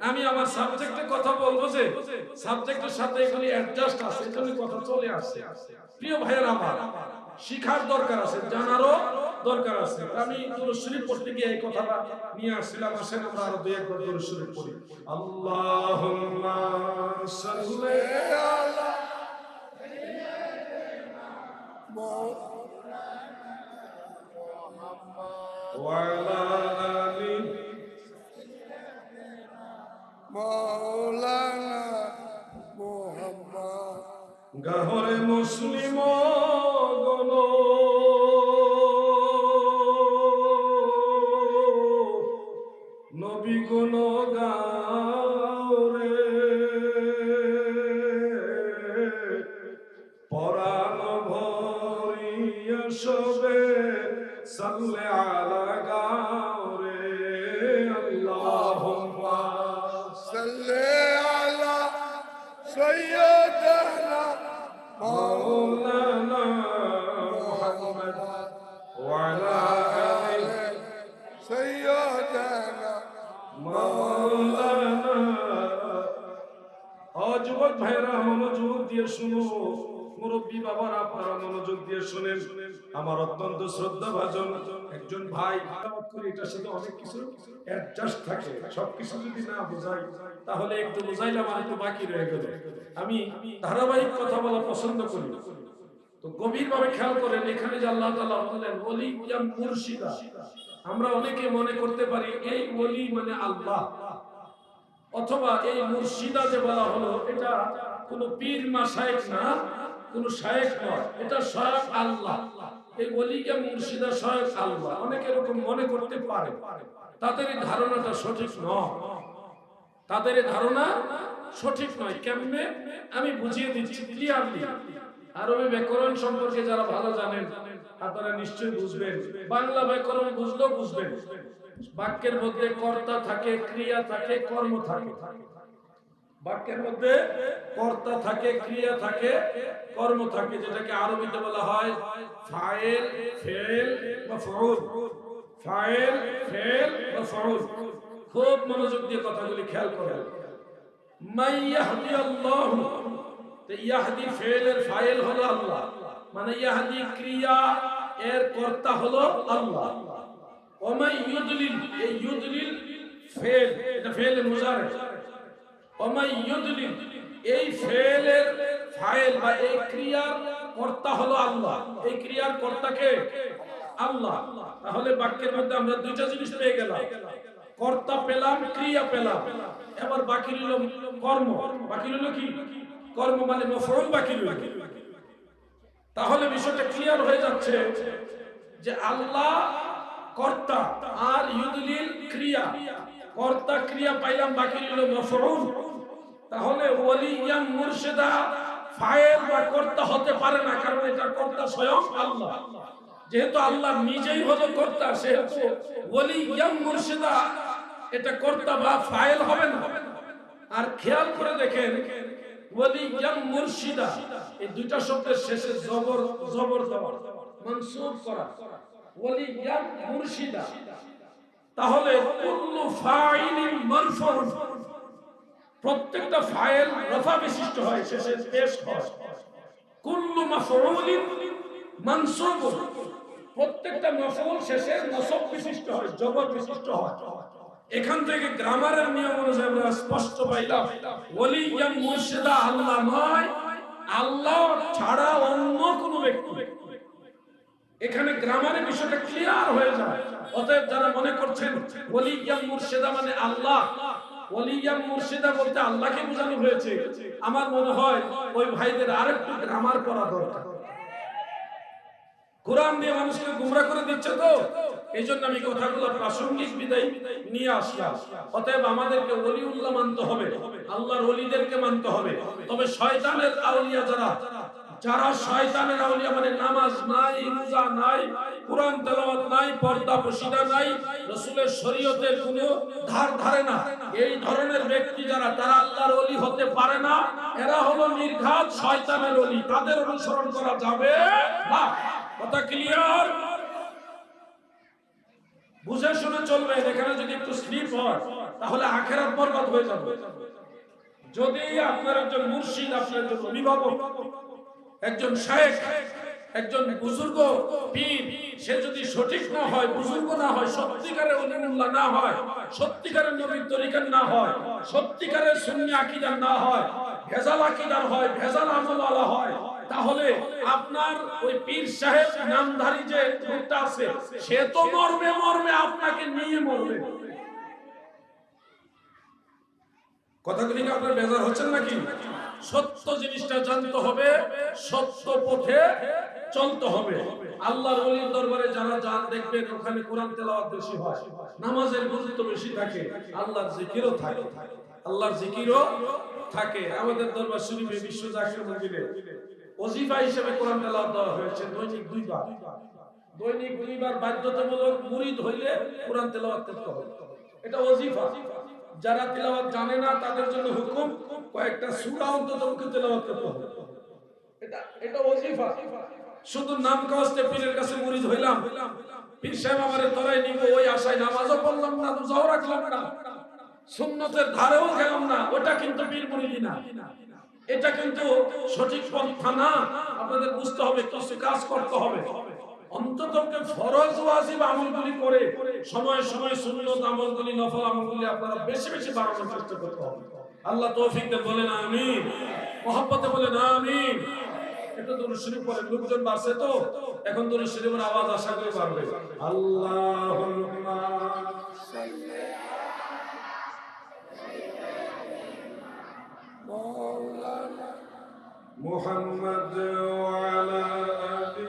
আমি আমার সাবজেক্টে কথা বলবো যে সাবজেক্টের সাথে এগুলি অ্যাডজাস্ট আছে, এগুলি কথা চলে আসছে। প্রিয় ভাইয়েরা আমার, শিখার দরকার আছে, জানারও দরকার আছে। আমি দুরূদ শরীফ পড়তে গিয়ে এই কথাটা নিয়ে আসছিলাম। আসেন আমরা আরো দুই একবার দুরূদ শরীফ পড়ি। আল্লাহুম্মা সাল্লি আলা ওয়া আলা আলি মাওলানা মুহাম্মদ। গাহরে মুসলিম গণ, নবী গুণ গাওরে, পরাণ ভরিয়া সবে সাল্লে আলা গাওরে। আল্লাহুম্মা সাল্লি আলা সাইয়্যিদিনা মাওলানা মুহাম্মদ ওয়া আলা আলি সাইয়্যিদিনা মাওলানা। যুবক ভাইরা মনোযোগ দিয়ে শুনো, মুরব্বী বাবারা আপনারা মনোযোগ দিয়ে শুনেন। আমার অত্যন্ত শ্রদ্ধাভাজন একজন ভাই, এটার সাথে অনেক কিছু অ্যাডজাস্ট থাকে, সবকিছু যদি না বোঝাই তাহলে একটু বোঝাইলাম আর একটু বাকি রয়ে গেল। আমি ধারাবাহিক কথা বলা পছন্দ করি, তো গভীরভাবে খেয়াল করেন। এখানে যে আল্লাহ তাআলা বলেন ওলি ইয়া মুর্শিদা, আমরা অনেকে মনে করতে পারি এই ওলি মানে আল্লাহ, অথবা এই মুর্শিদা যে বলা হলো এটা কোন পীর মাশায়েখ না, কোন শায়েখ নয়, এটা স্বয়ং আল্লাহ। এই ওলিকে মুর্শিদা স্বয়ং আল্লাহ, অনেকে এরকম মনে করতে পারে। তাদের এই ধারণাটা সঠিক নয়, তাদের এই ধারণা সঠিক নয়। কেমনে আমি বুঝিয়ে দিচ্ছি ক্লিয়ারলি। আরবি ব্যাকরণ সম্পর্কে যারা ভালো জানেন আপনারা নিশ্চয়ই বুঝবেন, বাংলা ব্যাকরণ বুঝলেও বুঝবেন। বাক্যের মধ্যে কর্তা থাকে, ক্রিয়া থাকে, কর্ম থাকে। বাক্যের মধ্যে কর্তা থাকে, ক্রিয়া থাকে, কর্ম থাকে, যেটাকে আরবিতে বলা হয় ফাইল, ফেল, মাফউল। ফাইল, ফেল, মাফউল। খুব মনোযোগ দিয়ে কথাগুলি খেয়াল করেন। মান ইয়াহদিয়াল্লাহু, তো ইয়াহদি ফেলের ফাইল হলো আল্লাহ, মানে ইয়াহদি ক্রিয়া এর কর্তা হলো আল্লাহ। ওয়া মান ইউদলিল, এই ইউদলিল ফেল, এটা ফেল মুজারে। ওয়া মান ইউদলিল, এই ফেলের ফাইল বা এই ক্রিয়ার কর্তা হলো আল্লাহ। এই ক্রিয়ার কর্তা কে? আল্লাহ। তাহলে বাক্যের মধ্যে আমরা দুইটা জিনিস পেয়ে গেলাম, কর্তা পেলাম, ক্রিয়া পেলাম। এবার বাকি রইল কর্ম। বাকি রইল কি? কর্ম মানে মফউল বাকি রইল। তাহলে বিষয়টা ক্লিয়ার হয়ে যাচ্ছে যে আল্লাহ কর্তা আর ইউদলিল ক্রিয়া। কর্তা ক্রিয়া পাইলাম, বাকি রইল মফউল। তাহলে ওয়ালিয়াম মুর্শিদা ফাইল বা কর্তা হতে পারে না, কারণ এটা কর্তা স্বয়ং আল্লাহ। যেহেতু আল্লাহ নিজেই হলো কর্তা, সেহেতু ওয়ালিয়াম মুর্শিদা এটা কর্তা বা ফাইল হবে না। আর খেয়াল করে দেখেন, ওয়ালিয়াম মুর্শিদা এই দুইটা শব্দের শেষে জবর দেওয়া, মানসুব করা, ওয়ালিয়াম মুর্শিদা। তাহলে কুল্লু ফাইলিন মারফুউ, প্রত্যেকটা ফাইল রফা বিশিষ্ট হয়, শেষে পেশ হয়। কুল্লু মাফউলিন মানসুব, প্রত্যেকটা মাফউল শেষে নসব বিশিষ্ট হয়, জবর বিশিষ্ট হয়। এখান থেকে গ্রামারের নিয়ম অনুযায়ী আমরা স্পষ্ট পাইলাম ওয়ালিয়াম মুর্শিদা আল্লাহ নয়, আল্লাহ ছাড়া অন্য কোন ব্যক্তি। এখানে গ্রামারের বিষয়টা ক্লিয়ার হয়ে যায়। অতএব যারা মনে করছেন ওয়ালিয়াম মুর্শিদা মানে আল্লাহ, ওয়ালিয়াম মুর্শিদা বলতে আল্লাহকে বোঝানো হয়েছে, আমার মনে হয় ওই ভাইদের আরেকটু গ্রামার করা দরকার। কোরআন দিয়ে মানুষকে গুমরা করে দিচ্ছে, তো এই জন্য আমি কথাগুলো প্রাসঙ্গিক বিদায় নিয়ে আসলাম। অতএব আমাদেরকে ওলিউল্লাহ মানতে হবে, আল্লাহর ওলিদেরকে মানতে হবে। তবে শয়তানের আউলিয়া যারা শয়তানের আউলিয়া মানে নামাজ নাই, রোজা নাই, কোরআন তেলাওয়াত নাই, পর্দা পশিদা নাই, রাসূলের শরীয়তের কোনো ধারে না, এই ধরনের ব্যক্তি যারা, তারা আল্লাহর ওলি হতে পারে না। এরা হলো নির্ঘাত শয়তানের ওলি, তাদের অনুসরণ করা যাবে না। কথা ক্লিয়ার? বুঝে শুনে চলবে। এখানে যদি একটু স্লিপ হয় তাহলে আখিরাত বরবাদ হয়ে যাবে। যদি আপনার একজন মুর্শিদ, আপনার একজন অভিভাবক, একজন শায়েখ, একজন বুজুর্গ পীর, সে যদি সঠিক না হয়, বুজুর্গ না হয়, সত্যিকারের ওলিউল্লাহ না হয়, সত্যিকারের নবীর তরিকার না হয়, সত্যিকারের সুন্নি আকীদার না হয়, ভেজাল আকীদার হয়, ভেজাল আমলওয়ালা হয়, তাহলে আপনার ওই পীর সাহেব নামধারী যে লোকটা আছে, সে তো মরবে, আপনাকে নিয়ে মরবে। কথাগুলি কি আপনার বেজার হচ্ছেন নাকি? সত্য জিনিসটা জানতে হবে, সত্য পথে চলতে হবে। আল্লাহর ওলির দরবারে যারা যান, দেখবেন ওখানে কোরআন তেলাওয়াত বেশি হয়, নামাজের গুরুত্ব বেশি থাকে, আল্লাহর জিকিরও থাকে, আল্লাহর জিকিরও থাকে। আমাদের দরবার শরীফে বিশ্ব জাকির মঞ্জিলে ওজিফা হিসেবে কোরআন তেলাওয়াত দেওয়া হয়েছে দৈনিক 2 বার। দৈনিক 2 বার বাধ্যতামূলক মুরিদ হইলে কোরআন তেলাওয়াত করতে হবে, এটা ওজিফা। যারা তেলাওয়াত জানে না তাদের জন্য হুকুম, কয়েকটা সূরা অন্তত তেলাওয়াত করতে হবে, এটা ওজিফা। শুধু নাম কাওয়াজতে পীরের কাছে মুরিদ হইলাম, পীর সাহেব আমারে ধরাই নিব, ওই আশায় নামাজও পড়লাম না, রোজাও রাখলাম না, সুন্নতের ধারেও গেলাম না, ওটা কিন্তু পীর মুরিদি না, এটা কিন্তু সঠিক পন্থা না। আপনাদের বুঝতে হবে, কিছু কাজ করতে হবে। অন্তত ফরজ ওয়াজিব আমলগুলি করে সময় সুন্নত আমলগুলি, নফল আমলগুলি আপনারা বেশি বাড়ানোর চেষ্টা করতে হবে। আল্লাহ তৌফিক দেন, বলেন আমিন। মহব্বতে বলেন আমিন। একটু দুরূদ শরীফ পড়েন, লোকজন বাড়ছে তো, এখন দুরূদ শরীফের আওয়াজ আশা করি বাড়বে। আল্লাহুম্মা সাল্লি মাওলানা মুহাম্মদ ওয়া আলা আলি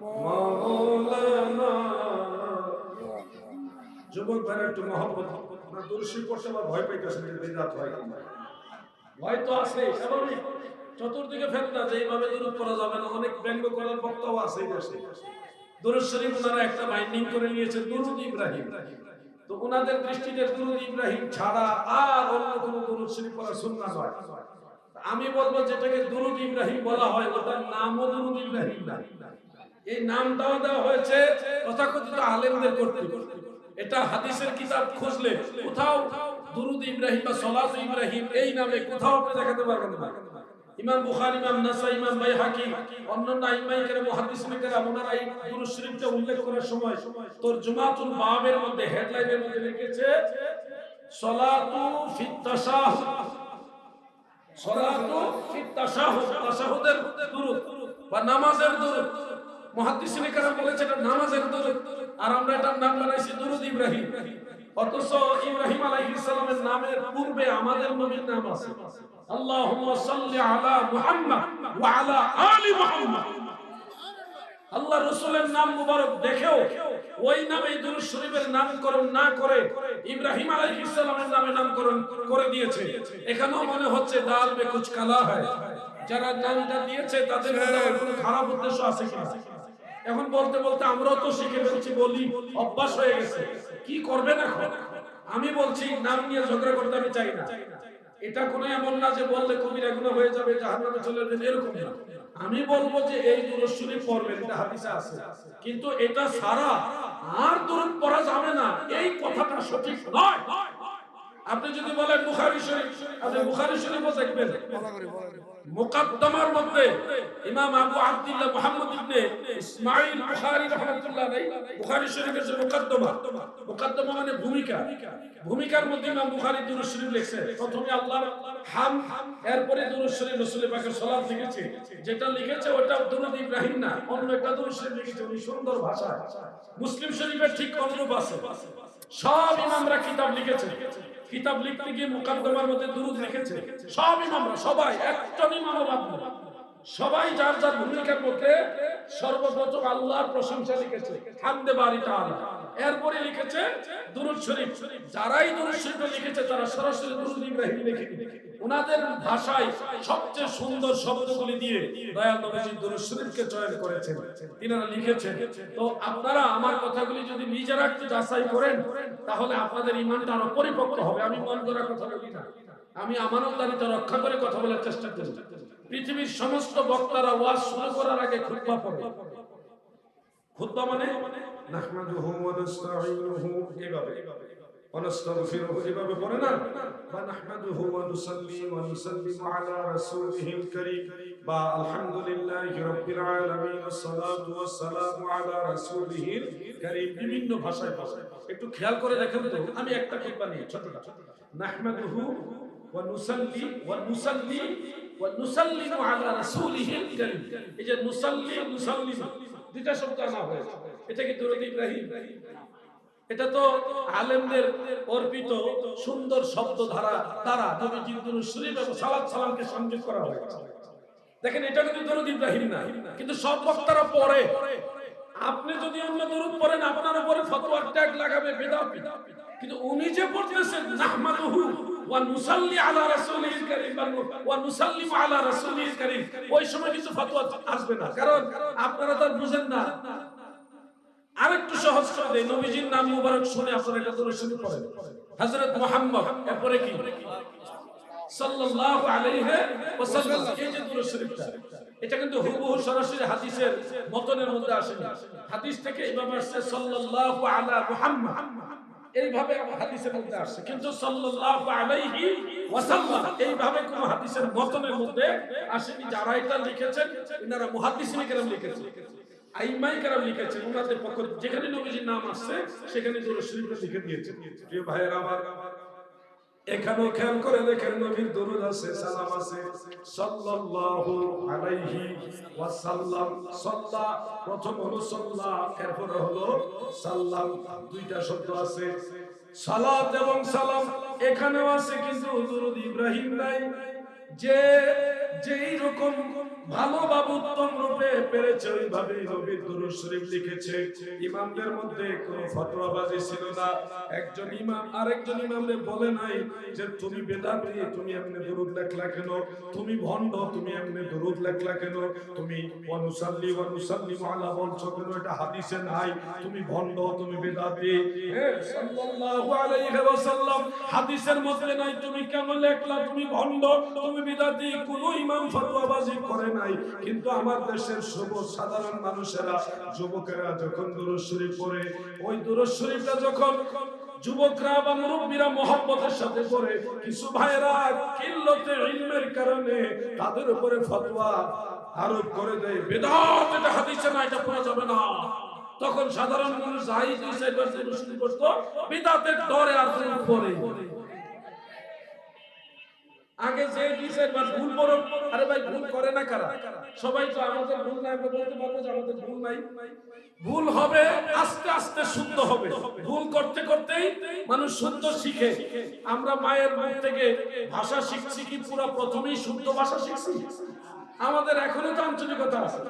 মাওলানা। যুবক ভাইরা একটু মহব্বত, না দুরূদ শরীফ পড়তে আবার ভয় পাইতেছেন যে বিদআত হয় কিনা। ভয় তো আছে, স্বাভাবিক। চতুর্দিকে ফেতনা যে এইভাবে দুরূদ পড়া যাবে না, অনেক ব্যঙ্গ করার বক্তাও আছে দেশে। দুরূদ শরীফ ওনারা একটা বাইন্ডিং করে নিয়েছে, দুরূদ ইব্রাহিম। তো ওনাদের দৃষ্টিতে দুরূদ ইব্রাহিম ছাড়া আর অন্য কোনো দুরূদ শরীফ পড়া সুন্নাহ নয়। আমি বলবো যেটাকে দুরূদ ইব্রাহিম বলা হয় ওটার নামও দুরূদ ইব্রাহিম না, এই নামটাও দেওয়া হয়েছে তথাকথিত আলেমদের কর্তৃক। এটা হাদিসের কিতাব খুঁজলে কোথাও দুরূদ ইব্রাহিম বা সালাত ইব্রাহিম এই নামে কোথাও আপনি দেখাতে পারবেন না। ইমাম বুখারী, ইমাম নাসাই, ইমাম বাইহাকি, অন্যান্য আইম্মায়ে কেরাম, মুহাদ্দিসিনে কেরাম ওনারা এই দুরূদ শরীফটা উল্লেখ করার সময় তরজুমাতুল বাবের মধ্যে হেডলাইনের মধ্যে লিখেছে সালাতু ফিত তাশাহুদ, সালাতু ফিত তাশাহুদ, তাশাহুদের দুরূদ বা নামাজের দুরূদ। মুহাদ্দিসিনে কেরাম বলেছে এটা নামাজের দুরূদ, আর আমরা এটার নাম বানাইছি দুরূদ ইব্রাহিম। অথচ ইব্রাহিম আলাইহিস সালামের নামের পূর্বে আমাদের নবীর নাম আছে, আল্লাহুম্মা সাল্লি আলা মুহাম্মদ ওয়া আলা আলি মুহাম্মদ। আল্লাহ রাসূলের নাম মুবারক দেখেও ওই নামে দুরূদ শরীফের নামকরণ না করে ইব্রাহিম আলাইহিস সালামের নামে নামকরণ করে দিয়েছে। এখানেও মনে হচ্ছে ডাল মে কুছ কালা হয়, যারা নামটা দিয়েছে তাদের মধ্যে কোনো খারাপ উদ্দেশ্য আছে কিনা। এখন বলতে বলতে আমরাও তো শিখে ফেলছি, বলি অভ্যাস হয়ে গেছে, কি করবেন এখন? আমি বলছি নাম নিয়ে ঝগড়া করতে আমি চাই না। এটা কোনো এমন না যে বললে কবিরা গুনাহ হয়ে যাবে, জাহান্নামে চলে যাবে, এরকম না। আমি বলবো যে এই দুরূদ শরীফ পড়বেন, এটা হাদিসে আছে, কিন্তু এটা ছাড়া আর দুরূদ পড়া যাবে না এই কথাটা সঠিক নয়। আপনি যদি বলেন বুখারী শরীফ, আপনি বুখারী শরীফও দেখবেন মুকদ্দমার মধ্যে ইমাম আবু আব্দুল্লাহ মুহাম্মদ ইবনে ইসমাঈল বুখারী রাহমাতুল্লাহ আলাইহি বুখারী শরীফের যে মুকদ্দমা, মুকদ্দমা মানে ভূমিকা, ভূমিকার মধ্যে ইমাম বুখারী দুরূদ শরীফ লিখছেন। প্রথমে আল্লাহর হামদ, এরপরে দুরূদ শরীফ রাসূল পাকের সালাত লিখেছে। যেটা লিখেছে ওটা দুরূদ ইব্রাহিম না, অন্য একটা দুরূদ শরীফ লিখেছে উনি সুন্দর ভাষায়। মুসলিম শরীফের ঠিক অনুরূপ আছে। সব ইমামরা কিতাব লিখেছে, কিতাব লিখতে গিয়ে মুকদ্দমার মধ্যে দুরূদ লিখেছে সব ইমামরা, সবাই, একজন ইমামও বাদ নেই। সবাই যার যার ভূমিকার মধ্যে সর্বপ্রথম আল্লাহর প্রশংসা লিখেছে, হামদে বারি তাআলা, এরপরে লিখেছে দুরূদ শরীফ। যারাই দুরূদ শরীফ লিখেছে তারা সরাসরি দুরূদ ইব্রাহিম লিখেনি, ওনাদের ভাষায় সবচেয়ে সুন্দর শব্দগুলি দিয়ে দয়াল নবীজি দুরূদ শরীফকে চয়ন করেছেন, তিনারা লিখেছেন। তো আপনারা আমার কথাগুলি যদি নিজেরা একটু যাচাই করেন তাহলে আপনাদের ঈমানটা আরো পরিপক্ক হবে। আমি মন গড়া কথা বলি না, আমি আমানতদারিতা রক্ষা করে কথা বলার চেষ্টা করি। পৃথিবীর সমস্ত বক্তারা ওয়াজ শুরু করার আগে খুতবা পড়ে। খুতবা মানে নাহমাদুহু ওয়া নাস্তাঈনুহু, এভাবে ওয়া নাস্তাগফিরুহু, এভাবে পড়ে না। ওয়া নাহমাদুহু ওয়া নুসাল্লি ওয়া নুসাল্লিমু আলা রাসূলিহিল কারীম, বা আলহামদুলিল্লাহি রাব্বিল আলামিন ওয়াস সালাতু ওয়াস সালামু আলা রাসূলিহিল কারীম। বিভিন্ন ভাষায় পড়ে, একটু খেয়াল করে দেখেন তো। আমি একটা খুতবা নিয়ে ছোটটা, নাহমাদুহু ওয়া নুসাল্লি ওয়া নুসাল্লি ওয়া নুসাল্লিমু আলা রাসূলিহিল কারীম। এই যে নুসাল্লি নুসাল্লিমু দুইটা শব্দ আনা হয়েছে, এটা কি দুরূদ ইব্রাহিম? এটা তো আলেমদের অর্পিত সুন্দর শব্দ ধারা দ্বারা নবীজির দুরূদ শরীফ এবং সালাত সালামকে সংযোগ করা হয়েছে। দেখেন এটা কিন্তু দুরূদ ইব্রাহিম না, কিন্তু সব বক্তারা পড়ে। আপনি যদি অন্য দুরূদ পড়েন আপনার উপরে ফতোয়ার ট্যাগ লাগাবে বিদআত, কিন্তু উনি যে পড়তেছেন নাহমাদুহু ওয়া নুসাল্লি আলা রাসূলিল কারীম ওয়া নুসাল্লিমু আলা রাসূলিল কারীম, ওই সময় কিছু ফতোয়া আসবে না, কারণ আপনারা তো বুঝেন না। আরেকটু সহজ করে দেই, নবীজির নাম মুবারক শুনে আপনারা একটা দুরূদ শরীফ পড়েন, হযরত মুহাম্মদ, এরপরে কি সাল্লাল্লাহু আলাইহি ওয়াসাল্লাম। এই যে দুরূদ শরীফটা, এটা কিন্তু হুবহু সরাসরি হাদিসের মতনের মধ্যে আসে না। হাদিস থেকে এভাবে আসছে সাল্লাল্লাহু আলা মুহাম্মদ, এইভাবে হাদিসের মধ্যে আসছে, কিন্তু সাল্লাল্লাহু আলাইহি ওয়াসাল্লাম এইভাবে কোন হাদিসের মতনের মধ্যে আসেনি। যারা এটা লিখেছেন এনারা মুহাদ্দিসিনে কেরাম লিখেছেন, আইম্মায়ে কেরাম লিখেছেন, ওনাদের পক্ষ যেখানে নবীজির নাম আসছে সেখানে দুরূদ শরীফটা লিখে দিয়েছেন। প্রিয় ভাইয়েরা আমার, এখানেও খেয়াল করে দেখেন নবীর দরুদ আছে, সালাম আছে, সাল্লাল্লাহু আলাইহি ওয়াসাল্লাম। সাল্লা প্রথম হলো সাল্লা, এরপর হলো সাল্লাম, দুইটা শব্দ আছে, সালাত এবং সালাম এখানেও আছে, কিন্তু দরুদ ইব্রাহিম নাই। যে যেই রকম ভালোভাবে উত্তম রূপে পেরেছে ওইভাবেই নবীর দুরূদ শরীফ লিখেছে। ইমামদের মধ্যে কোনো ফতোয়াবাজি ছিল না। একজন ইমাম আরেকজন ইমামকে বলে নাই যে তুমি বেদাতি, তুমি এমনি দুরূদ লেখলা কেন, তুমি ভণ্ড, তুমি এমনি দুরূদ লেখলা কেন, তুমি ওয়ানুসাল্লি ওয়ানুসাল্লিমু আলা বলছো কেন, এটা হাদিসে নাই, তুমি ভণ্ড, তুমি বেদাতি। সাল্লাল্লাহু আলাইহি ওয়াসাল্লাম হাদিসের মধ্যে নাই, তুমি কেন লেখলা, তুমি ভণ্ড, তুমি বিদাতি। কোন ইমাম ফতোয়াবাজি করে নাই। কিন্তু আমার দেশের সবুজ সাধারণ মানুষেরা, যুবকেরা যখন দুরূদ শরীফ পড়ে, ওই দুরূদ শরীফটা যখন যুবকরা বা মুরব্বীরা মহব্বতের সাথে পড়ে, কিছু ভাইরা কিল্লতে ইলমের কারণে তাদের উপরে ফতোয়া আরোপ করে দেয়, বেদাত, এটা হাদিসে না, এটা পড়া যাবে না। তখন সাধারণ মানুষ যাই ডিসাইড শুরু করতো, বিদাতের ডরে আর পড়ে। আগে যে ডিসাইড বা ভুল করো, আরে ভাই ভুল করে না কারা? সবাই তো আমাদের ভুল নাই, আমরা বলতে পারবো যে আমাদের ভুল নাই। ভুল হবে, আস্তে আস্তে শুদ্ধ হবে। ভুল করতে করতেই মানুষ শুদ্ধ শিখে। আমরা মায়ের মুখ থেকে ভাষা শিখছি কি পুরো প্রথমেই শুদ্ধ ভাষা শিখছি? আমাদের এখনো তো আঞ্চলিকতা আছে।